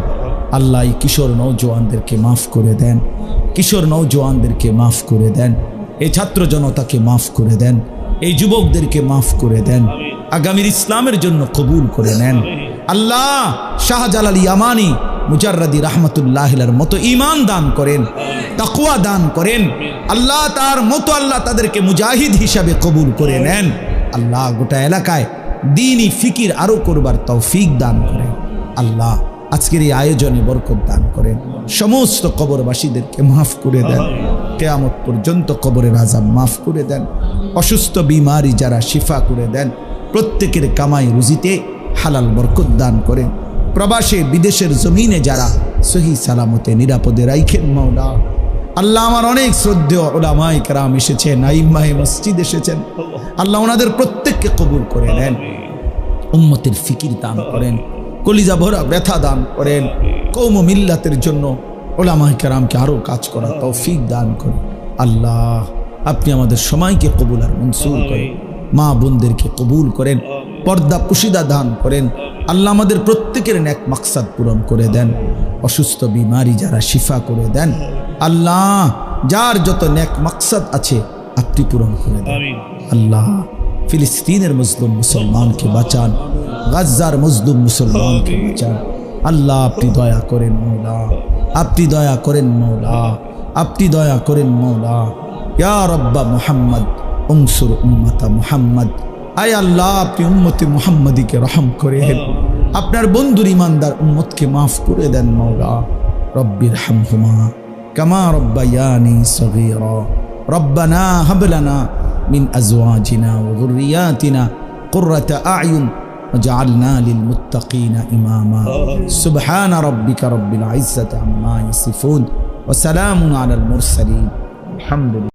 আল্লাহ এই কিশোর নওজোয়ানদেরকে মাফ করে দেন, কিশোর নওজোয়ানদেরকে মাফ করে দেন, এই ছাত্র জনতাকে মাফ করে দেন, এই যুবকদেরকে মাফ করে দেন, আগামীর ইসলামের জন্য কবুল করে নেন। আল্লাহ শাহজালাল ইয়ামানি মুজাররাদি রাহমাতুল্লাহির মতো ঈমান দান করেন, তাকওয়া দান করেন। আল্লাহ তার মতো আল্লাহ তাদেরকে মুজাহিদ হিসাবে কবুল করে নেন। আল্লাহ গোটা এলাকায় দ্বীনি ফিকির আরো করবার তৌফিক দান করেন। আল্লাহ আজকের এই আয়োজনে বরকত দান করেন, সমস্ত কবরবাসীদেরকে মাফ করে দেন, কিয়ামত পর্যন্ত কবরের আযাব মাফ করে দেন, অসুস্থ বিমারি যারা শিফা করে দেন, প্রত্যেকের কামাই রুজিতে হালাল বরকত দান করেন। প্রবাসে বিদেশের জমিনে যারা সহি সালামতে নিরাপদে রাখেন মাওলা। আল্লাহ আমার অনেক শ্রদ্ধেয় উলামায়ে কেরাম এসেছেন, আইম্মায়ে মসজিদ এসেছেন, আল্লাহ ওনাদের প্রত্যেককে কবুল করে নেন, উম্মতের ফিকির দান করেন, কলিজা ভরা ব্যথা দান করেন, কওম ও মিল্লাতের জন্য উলামায়ে কেরামকে আরও কাজ করা তৌফিক দান করেন। আল্লাহ আপনি আমাদের সময়কে কবুল আর মনসুর করেন, মা বোনদেরকে কবুল করেন, পর্দা পুশিদা দান করেন। আল্লাহ আমাদের প্রত্যেকের নেক মাকসাদ পূরণ করে দেন, অসুস্থ বিমারি যারা শিফা করে দেন। আল্লাহ যার যত নেক মাকসাদ আছে আপনি পূরণ করে দেন। আল্লাহ ফিলিস্তিনের মজলুম মুসলমানকে বাঁচান, গাজ্জার মজলুম মুসলমানকে বাঁচান। আল্লাহ আপনি দয়া করেন মওলা, আপনি দয়া করেন মওলা, আপনি দয়া করেন মওলা। ইয়া রব্বা মুহাম্মদ উনসুর উম্মাতা মুহাম্মদ। আয় আল্লাহ আপনি উম্মতে মুহাম্মদীকে রহম করেন, আপনার বন্ধুর ইমানদার উম্মতকে মাফ করে দেন মওলা। রব্বির হামহুমা কামা রব্বায়ানি সগীরা। রব্বানা হাব লানা মিন আজওয়াজিনা ওয়া যুররিয়াতিনা কুররাতা আ'য়ুন ওয়াজআলনা লিল মুত্তাকিনা ইমামা। সুবহান রাব্বিকা রব্বিল ইজ্জাতি আম্মা ইয়াসিফুন ওয়া সালামুন আলাল মুরসালিন। আলহামদুলিল্লাহ।